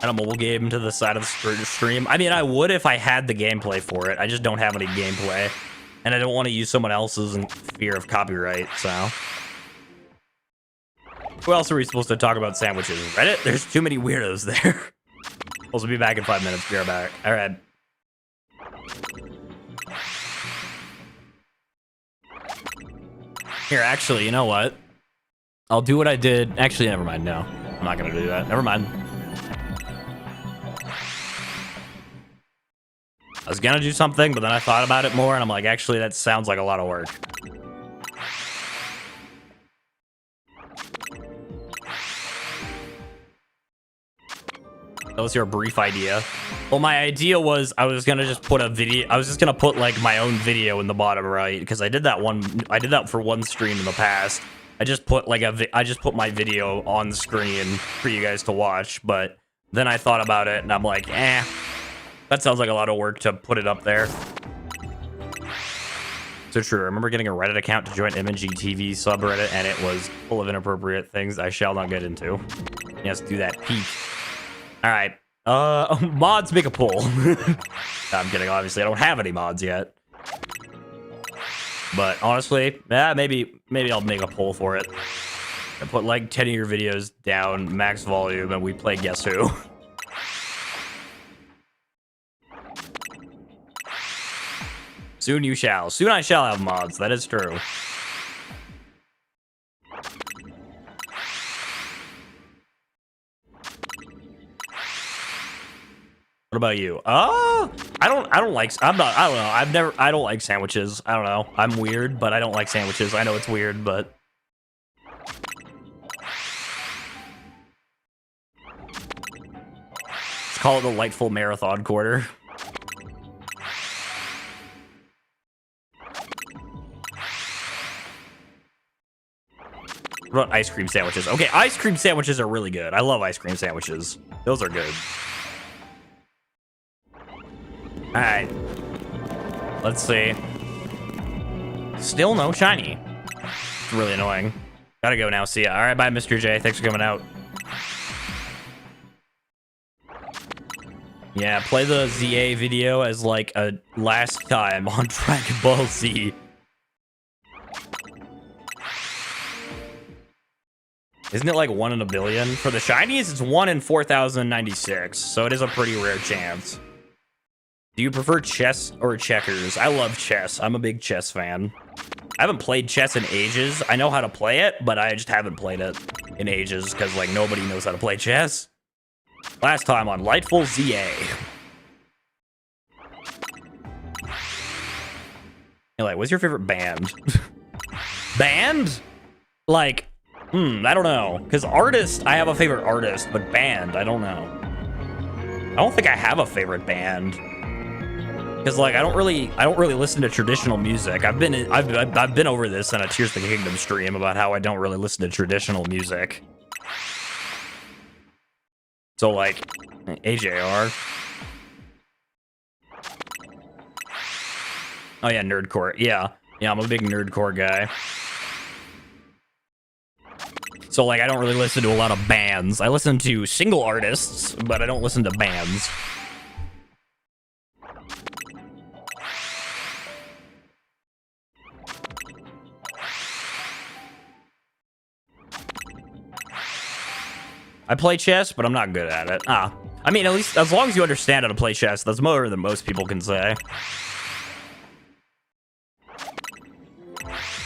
And a mobile game to the side of the stream. I mean, I would if I had the gameplay for it. I just don't have any gameplay. And I don't want to use someone else's in fear of copyright, so. Who else are we supposed to talk about sandwiches? Reddit? There's too many weirdos there. Also, be back in 5 minutes. Be right back. All right. Here, actually, you know what? I'll do what I did. Actually, never mind. No, I'm not going to do that. Never mind. I was gonna do something, but then I thought about it more, and I'm like, actually, that sounds like a lot of work. That was your brief idea. Well, my idea was I was gonna just put a video. I was just gonna put like my own video in the bottom right because I did that for one stream in the past. I just put like I just put my video on the screen for you guys to watch, but then I thought about it, and I'm like, eh. That sounds like a lot of work to put it up there. So true. I remember getting a Reddit account to join MNGTV subreddit, and it was full of inappropriate things I shall not get into. Yes, do that. Peak. All right. Mods, make a poll. No, I'm kidding. Obviously, I don't have any mods yet. But honestly, yeah, maybe I'll make a poll for it. I put like 10 of your videos down, max volume, and we play Guess Who. Soon you shall. Soon I shall have mods. That is true. What about you? I don't like sandwiches. I don't know. I'm weird, but I don't like sandwiches. I know it's weird, but let's call it the Lightfull Marathon Quarter. What about ice cream sandwiches? Okay, ice cream sandwiches are really good. I love ice cream sandwiches. Those are good. All right. Let's see. Still no shiny. It's really annoying. Gotta go now. See ya. All right, bye, Mr. J. Thanks for coming out. Yeah, play the Z-A video as like a last time on Dragon Ball Z. Isn't it like 1 in a billion? For the shinies, it's 1 in 4,096, so it is a pretty rare chance. Do you prefer chess or checkers? I love chess. I'm a big chess fan. I haven't played chess in ages. I know how to play it, but I just haven't played it in ages because like nobody knows how to play chess. Last time on Lightfull Z-A. You're like, what's your favorite band? Band? Like, I don't know. Because artist, I have a favorite artist, but band, I don't know. I don't think I have a favorite band. Because like I don't really listen to traditional music. I've been over this in a Tears of the Kingdom stream about how I don't really listen to traditional music. So like AJR. Oh yeah, nerdcore. Yeah, I'm a big nerdcore guy. So like I don't really listen to a lot of bands. I listen to single artists, but I don't listen to bands. I play chess, but I'm not good at it. I mean, at least as long as you understand how to play chess, that's more than most people can say.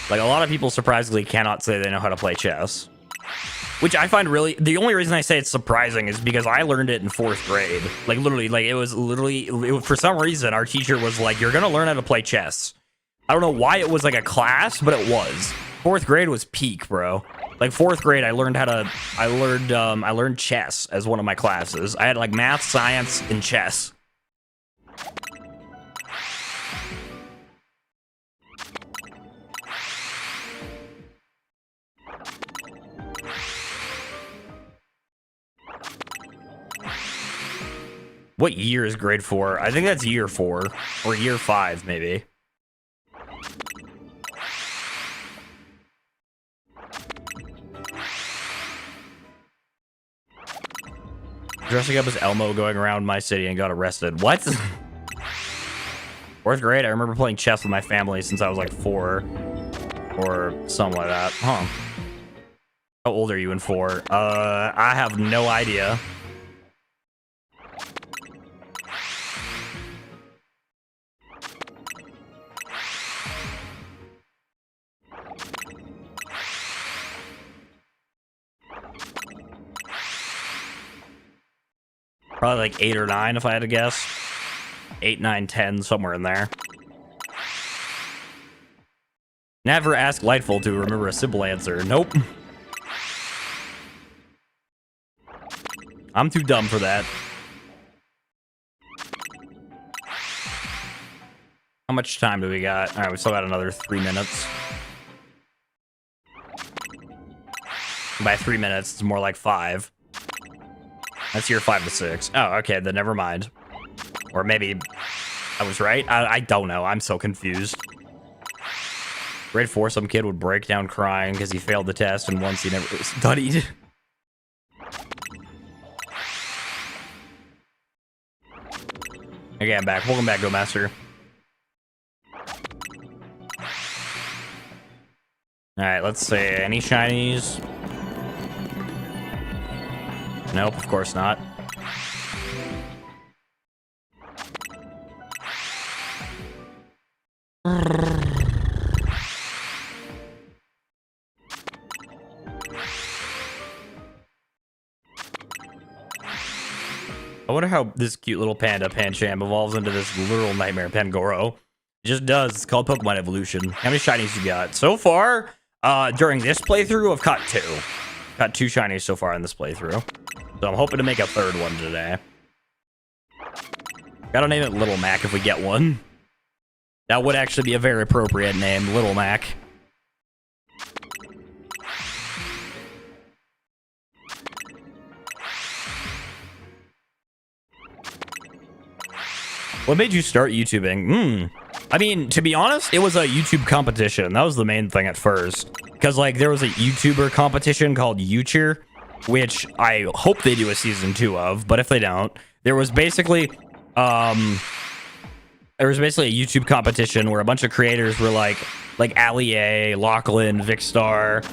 Like, a lot of people surprisingly cannot say they know how to play chess. Which I find really... The only reason I say it's surprising is because I learned it in 4th grade. Like, literally, like, it was literally... for some reason, our teacher was like, you're gonna learn how to play chess. I don't know why it was like a class, but it was. 4th grade was peak, bro. Like 4th grade, I learned I learned chess as one of my classes. I had like math, science, and chess. What year is grade 4? I think that's year 4 or year 5, maybe. Dressing up as Elmo going around my city and got arrested. What? 4th grade, I remember playing chess with my family since I was like 4 or something like that. Huh. How old are you in 4? I have no idea. Probably like 8 or 9 if I had to guess. 8, 9, 10, somewhere in there. Never ask Lightfull to remember a simple answer. Nope. I'm too dumb for that. How much time do we got? All right, we still got another 3 minutes. By 3 minutes, it's more like 5. That's year 5 to 6. Oh, okay, then never mind. Or maybe I was right. I don't know. I'm so confused. Grade 4, some kid would break down crying because he failed the test and once he never studied. Okay, I'm back. Welcome back, Go Master. Alright, let's see. Any shinies? Nope, of course not. I wonder how this cute little panda Pancham evolves into this literal nightmare Pangoro. It just does. It's called Pokemon Evolution. How many shinies you got? So far, during this playthrough, I've caught 2. Got 2 shinies so far in this playthrough. So I'm hoping to make a 3rd one today. Gotta name it Little Mac if we get one. That would actually be a very appropriate name, Little Mac. What made you start YouTubing? I mean, to be honest, it was a YouTube competition. That was the main thing at first. Because, like, there was a YouTuber competition called YouTuber, which I hope they do a season 2 of. But if they don't, there was basically a YouTube competition where a bunch of creators were like Ali A, Lachlan, Vicstar,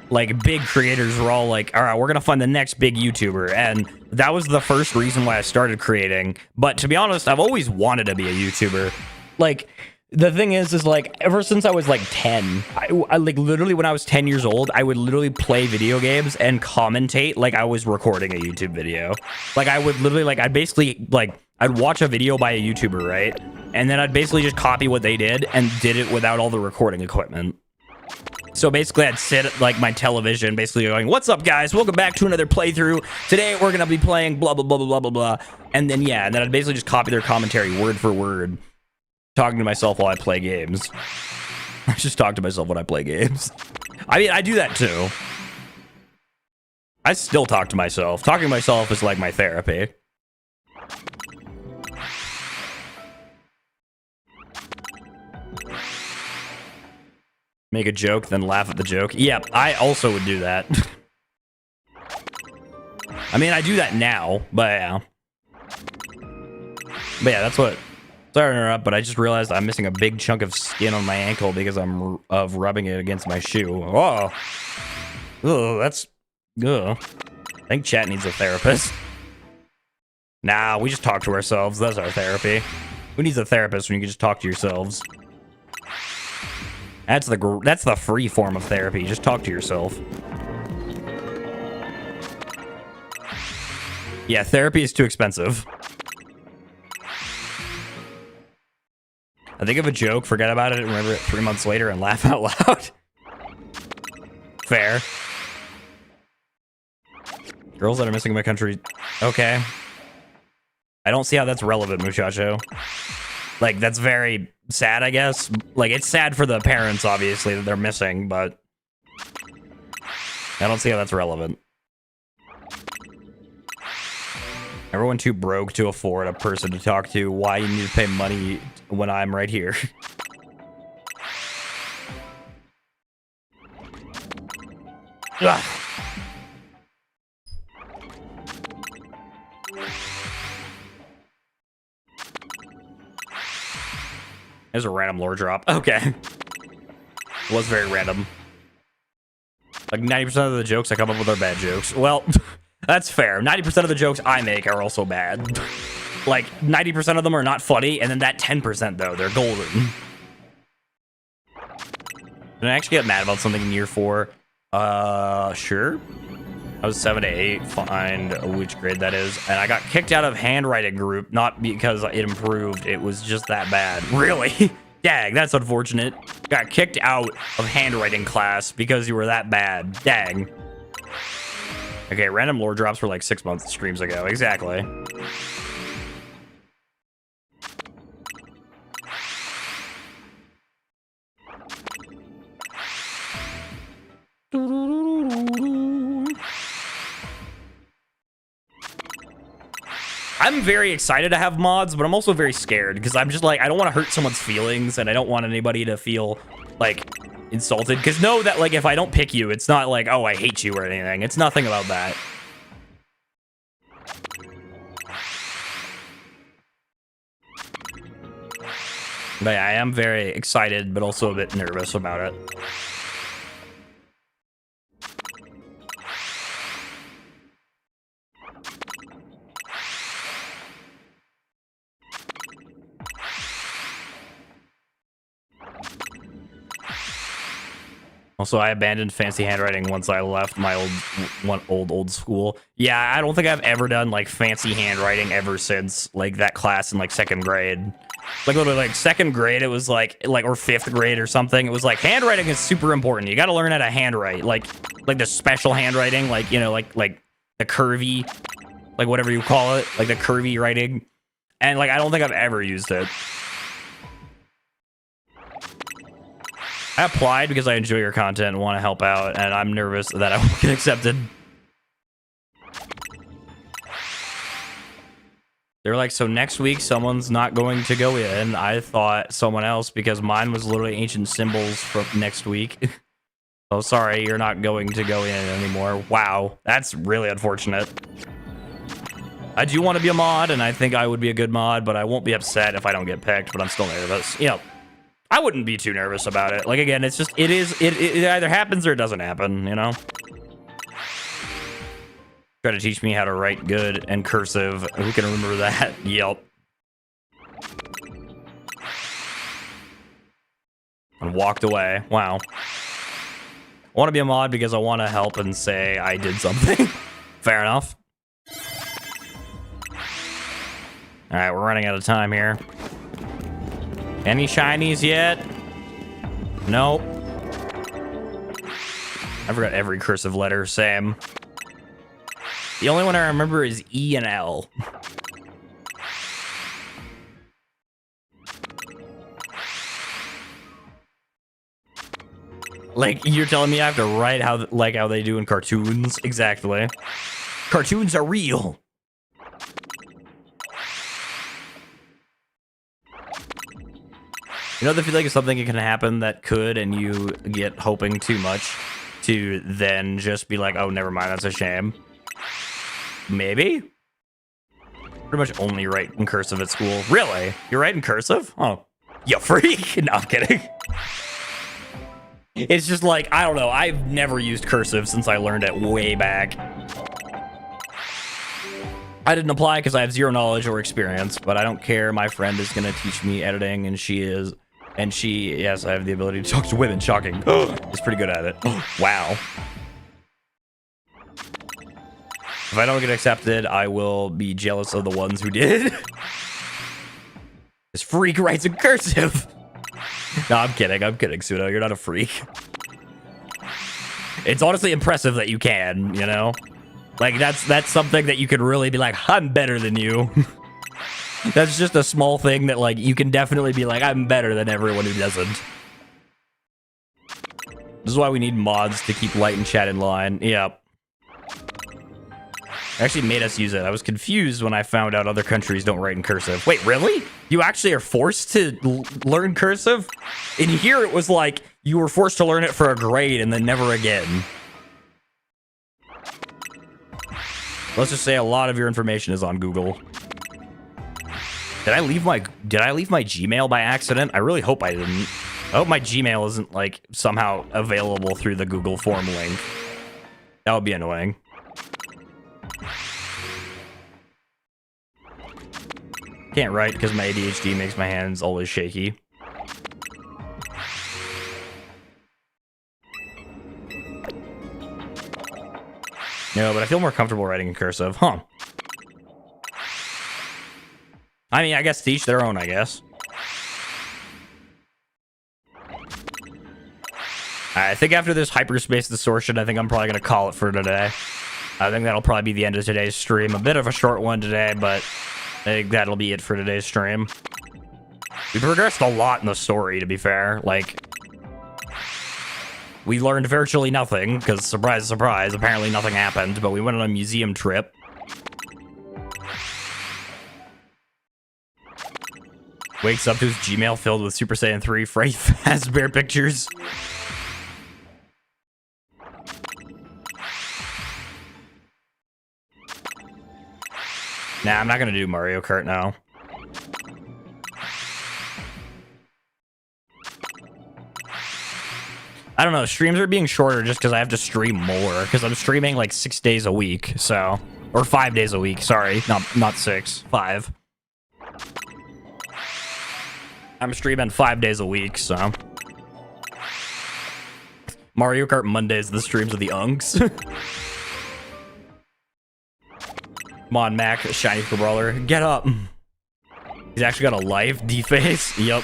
like big creators were all like, all right, we're gonna find the next big YouTuber. And that was the first reason why I started creating. But to be honest, I've always wanted to be a YouTuber. Like, the thing is like, ever since I was like 10, I like literally when I was 10 years old, I would literally play video games and commentate like I was recording a YouTube video. Like, I would literally, like, I'd watch a video by a YouTuber, right? And then I'd basically just copy what they did and did it without all the recording equipment. So basically, I'd sit at like my television, basically going, "What's up, guys? Welcome back to another playthrough. Today, we're gonna be playing blah blah blah blah blah blah blah." And then and then I'd basically just copy their commentary word for word, talking to myself while I play games. I just talk to myself when I play games. I mean, I do that too. I still talk to myself. Talking to myself is like my therapy. Make a joke, then laugh at the joke. Yep, I also would do that. I mean, I do that now, but yeah. But yeah, that's what... Sorry to interrupt, but I just realized I'm missing a big chunk of skin on my ankle because I'm rubbing it against my shoe. Oh, that's... Ugh. I think chat needs a therapist. Nah, we just talk to ourselves. That's our therapy. Who needs a therapist when you can just talk to yourselves? That's the free form of therapy. Just talk to yourself. Yeah, therapy is too expensive. I think of a joke, forget about it, remember it 3 months later, and laugh out loud. Fair. Girls that are missing in my country. Okay. I don't see how that's relevant, muchacho. Like, that's very sad, I guess. Like, it's sad for the parents, obviously, that they're missing, but I don't see how that's relevant. Everyone too broke to afford a person to talk to. Why you need to pay money when I'm right here? Ugh. There's a random lore drop. Okay. It was very random. Like 90% of the jokes I come up with are bad jokes. Well, that's fair. 90% of the jokes I make are also bad. Like 90% of them are not funny, and then that 10% though, they're golden. Did I actually get mad about something in year 4? Sure. I was 7 to 8, find which grade that is. And I got kicked out of handwriting group, not because it improved, it was just that bad. Really? Dang, that's unfortunate. Got kicked out of handwriting class because you were that bad. Dang. Okay, random lore drops were like 6 months streams ago. Exactly. I'm very excited to have mods, but I'm also very scared because I'm just like, I don't want to hurt someone's feelings and I don't want anybody to feel like insulted. Because know that like if I don't pick you, it's not like, oh, I hate you or anything. It's nothing about that. But yeah, I am very excited, but also a bit nervous about it. Also, I abandoned fancy handwriting once I left my old school. Yeah, I don't think I've ever done like fancy handwriting ever since like that class in like 2nd grade. Like literally like 2nd grade, it was like or 5th grade or something. It was like handwriting is super important. You got to learn how to handwrite, like the special handwriting, like you know, like the curvy, like whatever you call it, like the curvy writing. And like I don't think I've ever used it. I applied because I enjoy your content and want to help out, and I'm nervous that I won't get accepted. They're like, so next week someone's not going to go in. I thought someone else because mine was literally ancient symbols from next week. Oh, sorry, you're not going to go in anymore. Wow, that's really unfortunate. I do want to be a mod, and I think I would be a good mod, but I won't be upset if I don't get picked, but I'm still nervous. You know, I wouldn't be too nervous about it. Like, again, it's just, it either happens or it doesn't happen, you know? Try to teach me how to write good and cursive. Who can remember that? Yelp. And walked away. Wow. I want to be a mod because I want to help and say I did something. Fair enough. All right, we're running out of time here. Any shinies yet? Nope. I forgot every cursive letter. Same. The only one I remember is E and L. Like, you're telling me I have to write how they do in cartoons? Exactly. Cartoons are real. You know, the feeling of something can happen that could, and you get hoping too much to then just be like, oh, never mind, that's a shame. Maybe? Pretty much only write in cursive at school. Really? You write in cursive? Oh, you freak. No, I'm kidding. It's just like, I don't know. I've never used cursive since I learned it way back. I didn't apply because I have zero knowledge or experience, but I don't care. My friend is going to teach me editing, and yes, I have the ability to talk to women. Shocking. He's pretty good at it. Wow. If I don't get accepted, I will be jealous of the ones who did. This freak writes in cursive. No, I'm kidding, Pseudo. You're not a freak. It's honestly impressive that you can, you know? Like, that's something that you could really be like, I'm better than you. That's just a small thing that, like, you can definitely be like, I'm better than everyone who doesn't. This is why we need mods to keep Light and Chat in line. Yep. Actually made us use it. I was confused when I found out other countries don't write in cursive. Wait, really? You actually are forced to learn cursive? In here, it was like you were forced to learn it for a grade and then never again. Let's just say a lot of your information is on Google. Did I leave my Gmail by accident? I really hope I didn't. I hope my Gmail isn't like somehow available through the Google form link. That would be annoying. Can't write because my ADHD makes my hands always shaky. No, but I feel more comfortable writing in cursive. Huh. I mean, I guess to each their own, I guess. I think after this hyperspace distortion, I think I'm probably going to call it for today. I think that'll probably be the end of today's stream. A bit of a short one today, but I think that'll be it for today's stream. We progressed a lot in the story, to be fair. Like, we learned virtually nothing, because surprise, surprise, apparently nothing happened, but we went on a museum trip. Wakes up to his Gmail filled with Super Saiyan 3 Freddy Fazbear pictures. Nah, I'm not gonna do Mario Kart now. I don't know, streams are being shorter just because I have to stream more, because I'm streaming like 6 days a week, so... Or 5 days a week, sorry. Not 6, 5. I'm streaming 5 days a week, so... Mario Kart Mondays, the streams of the unks. Come on, Mac, shiny for brawler. Get up. He's actually got a life, D-face. Yep.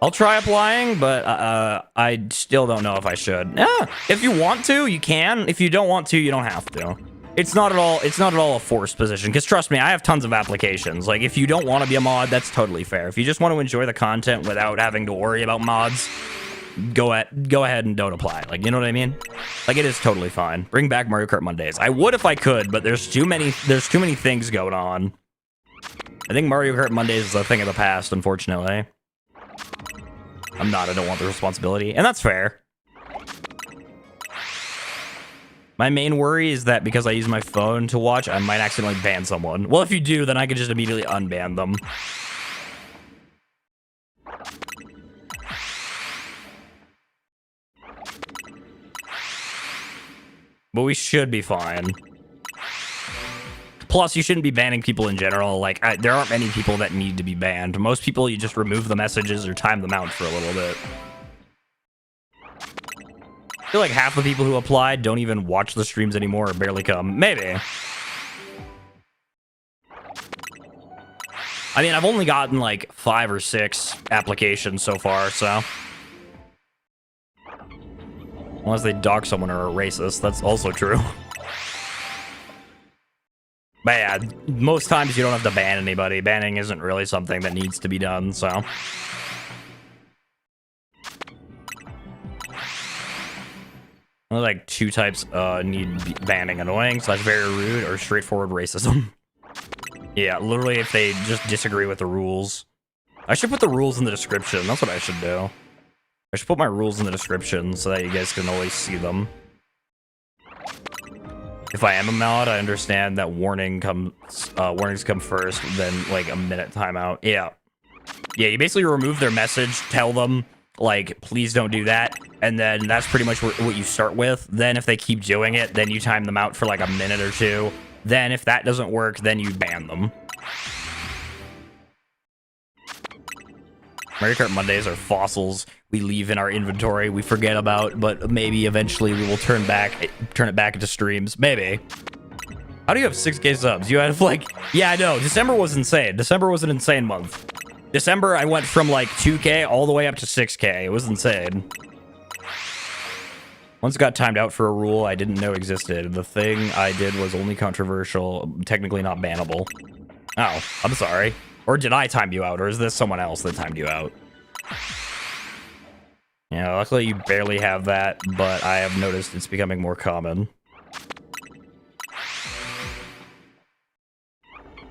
I'll try applying, but I still don't know if I should. Yeah, if you want to, you can. If you don't want to, you don't have to. It's not at all a forced position, because trust me, I have tons of applications. Like, if you don't want to be a mod, that's totally fair. If you just want to enjoy the content without having to worry about mods, go ahead and don't apply. Like, you know what I mean? Like, it is totally fine. Bring back Mario Kart Mondays. I would if I could, but there's too many things going on. I think Mario Kart Mondays is a thing of the past, unfortunately. I don't want the responsibility, and that's fair. My main worry is that because I use my phone to watch, I might accidentally ban someone. Well, if you do, then I can just immediately unban them. But we should be fine. Plus, you shouldn't be banning people in general. Like, there aren't many people that need to be banned. Most people, you just remove the messages or time them out for a little bit. I feel like half the people who applied don't even watch the streams anymore or barely come. Maybe. I mean, I've only gotten like 5 or 6 applications so far, so. Unless they dock someone or are racist, that's also true. But yeah, most times you don't have to ban anybody. Banning isn't really something that needs to be done, so. There's like 2 types need banning: annoying / very rude, or straightforward racism. Yeah, literally if they just disagree with the rules. I should put the rules in the description. That's what I should do. I should put my rules in the description so that you guys can always see them. If I am a mod, I understand that warnings come first, then like a minute timeout. Yeah. Yeah, you basically remove their message, tell them, like, please don't do that, and then that's pretty much what you start with. Then if they keep doing it, then you time them out for like a minute or 2. Then if that doesn't work, then you ban them. Mario Kart Mondays are fossils we leave in our inventory, we forget about, but maybe eventually we will turn it back into streams. Maybe. How do you have 6K subs? You have like, yeah, I know. December was insane. December was an insane month. December, I went from like 2K all the way up to 6K. It was insane. Once got timed out for a rule I didn't know existed. The thing I did was only controversial, technically not bannable. Oh, I'm sorry. Or did I time you out, or is this someone else that timed you out? Yeah, luckily you barely have that, but I have noticed it's becoming more common.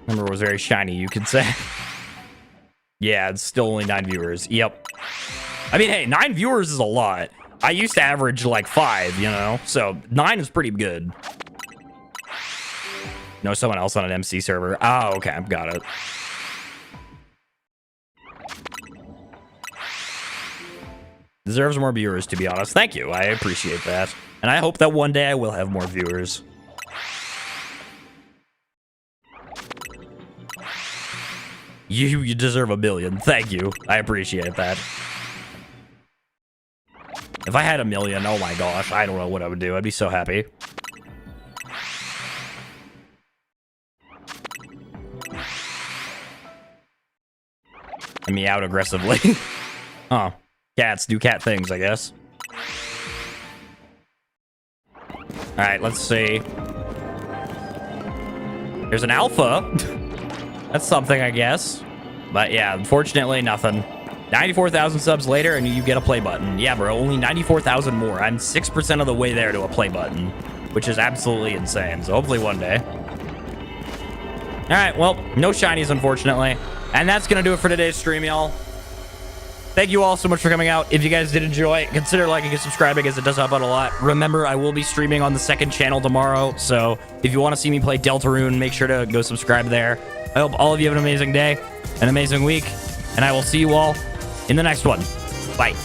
Number was very shiny, you could say. Yeah, it's still only 9 viewers. Yep. I mean, hey, 9 viewers is a lot. I used to average like 5, you know? So 9 is pretty good. No, someone else on an MC server. Oh, okay, got it. Deserves more viewers, to be honest. Thank you. I appreciate that. And I hope that one day I will have more viewers. You deserve 1 million. Thank you. I appreciate that. If I had 1 million, oh my gosh, I don't know what I would do. I'd be so happy. I meow aggressively. Huh. Cats do cat things, I guess. Alright, let's see. There's an alpha. That's something, I guess. But yeah, unfortunately, nothing. 94,000 subs later, and you get a play button. Yeah, bro, only 94,000 more. I'm 6% of the way there to a play button, which is absolutely insane. So hopefully one day. Alright, well, no shinies, unfortunately. And that's going to do it for today's stream, y'all. Thank you all so much for coming out. If you guys did enjoy, consider liking and subscribing, as it does help out a lot. Remember, I will be streaming on the 2nd channel tomorrow, so if you want to see me play Deltarune, make sure to go subscribe there. I hope all of you have an amazing day, an amazing week, and I will see you all in the next one. Bye.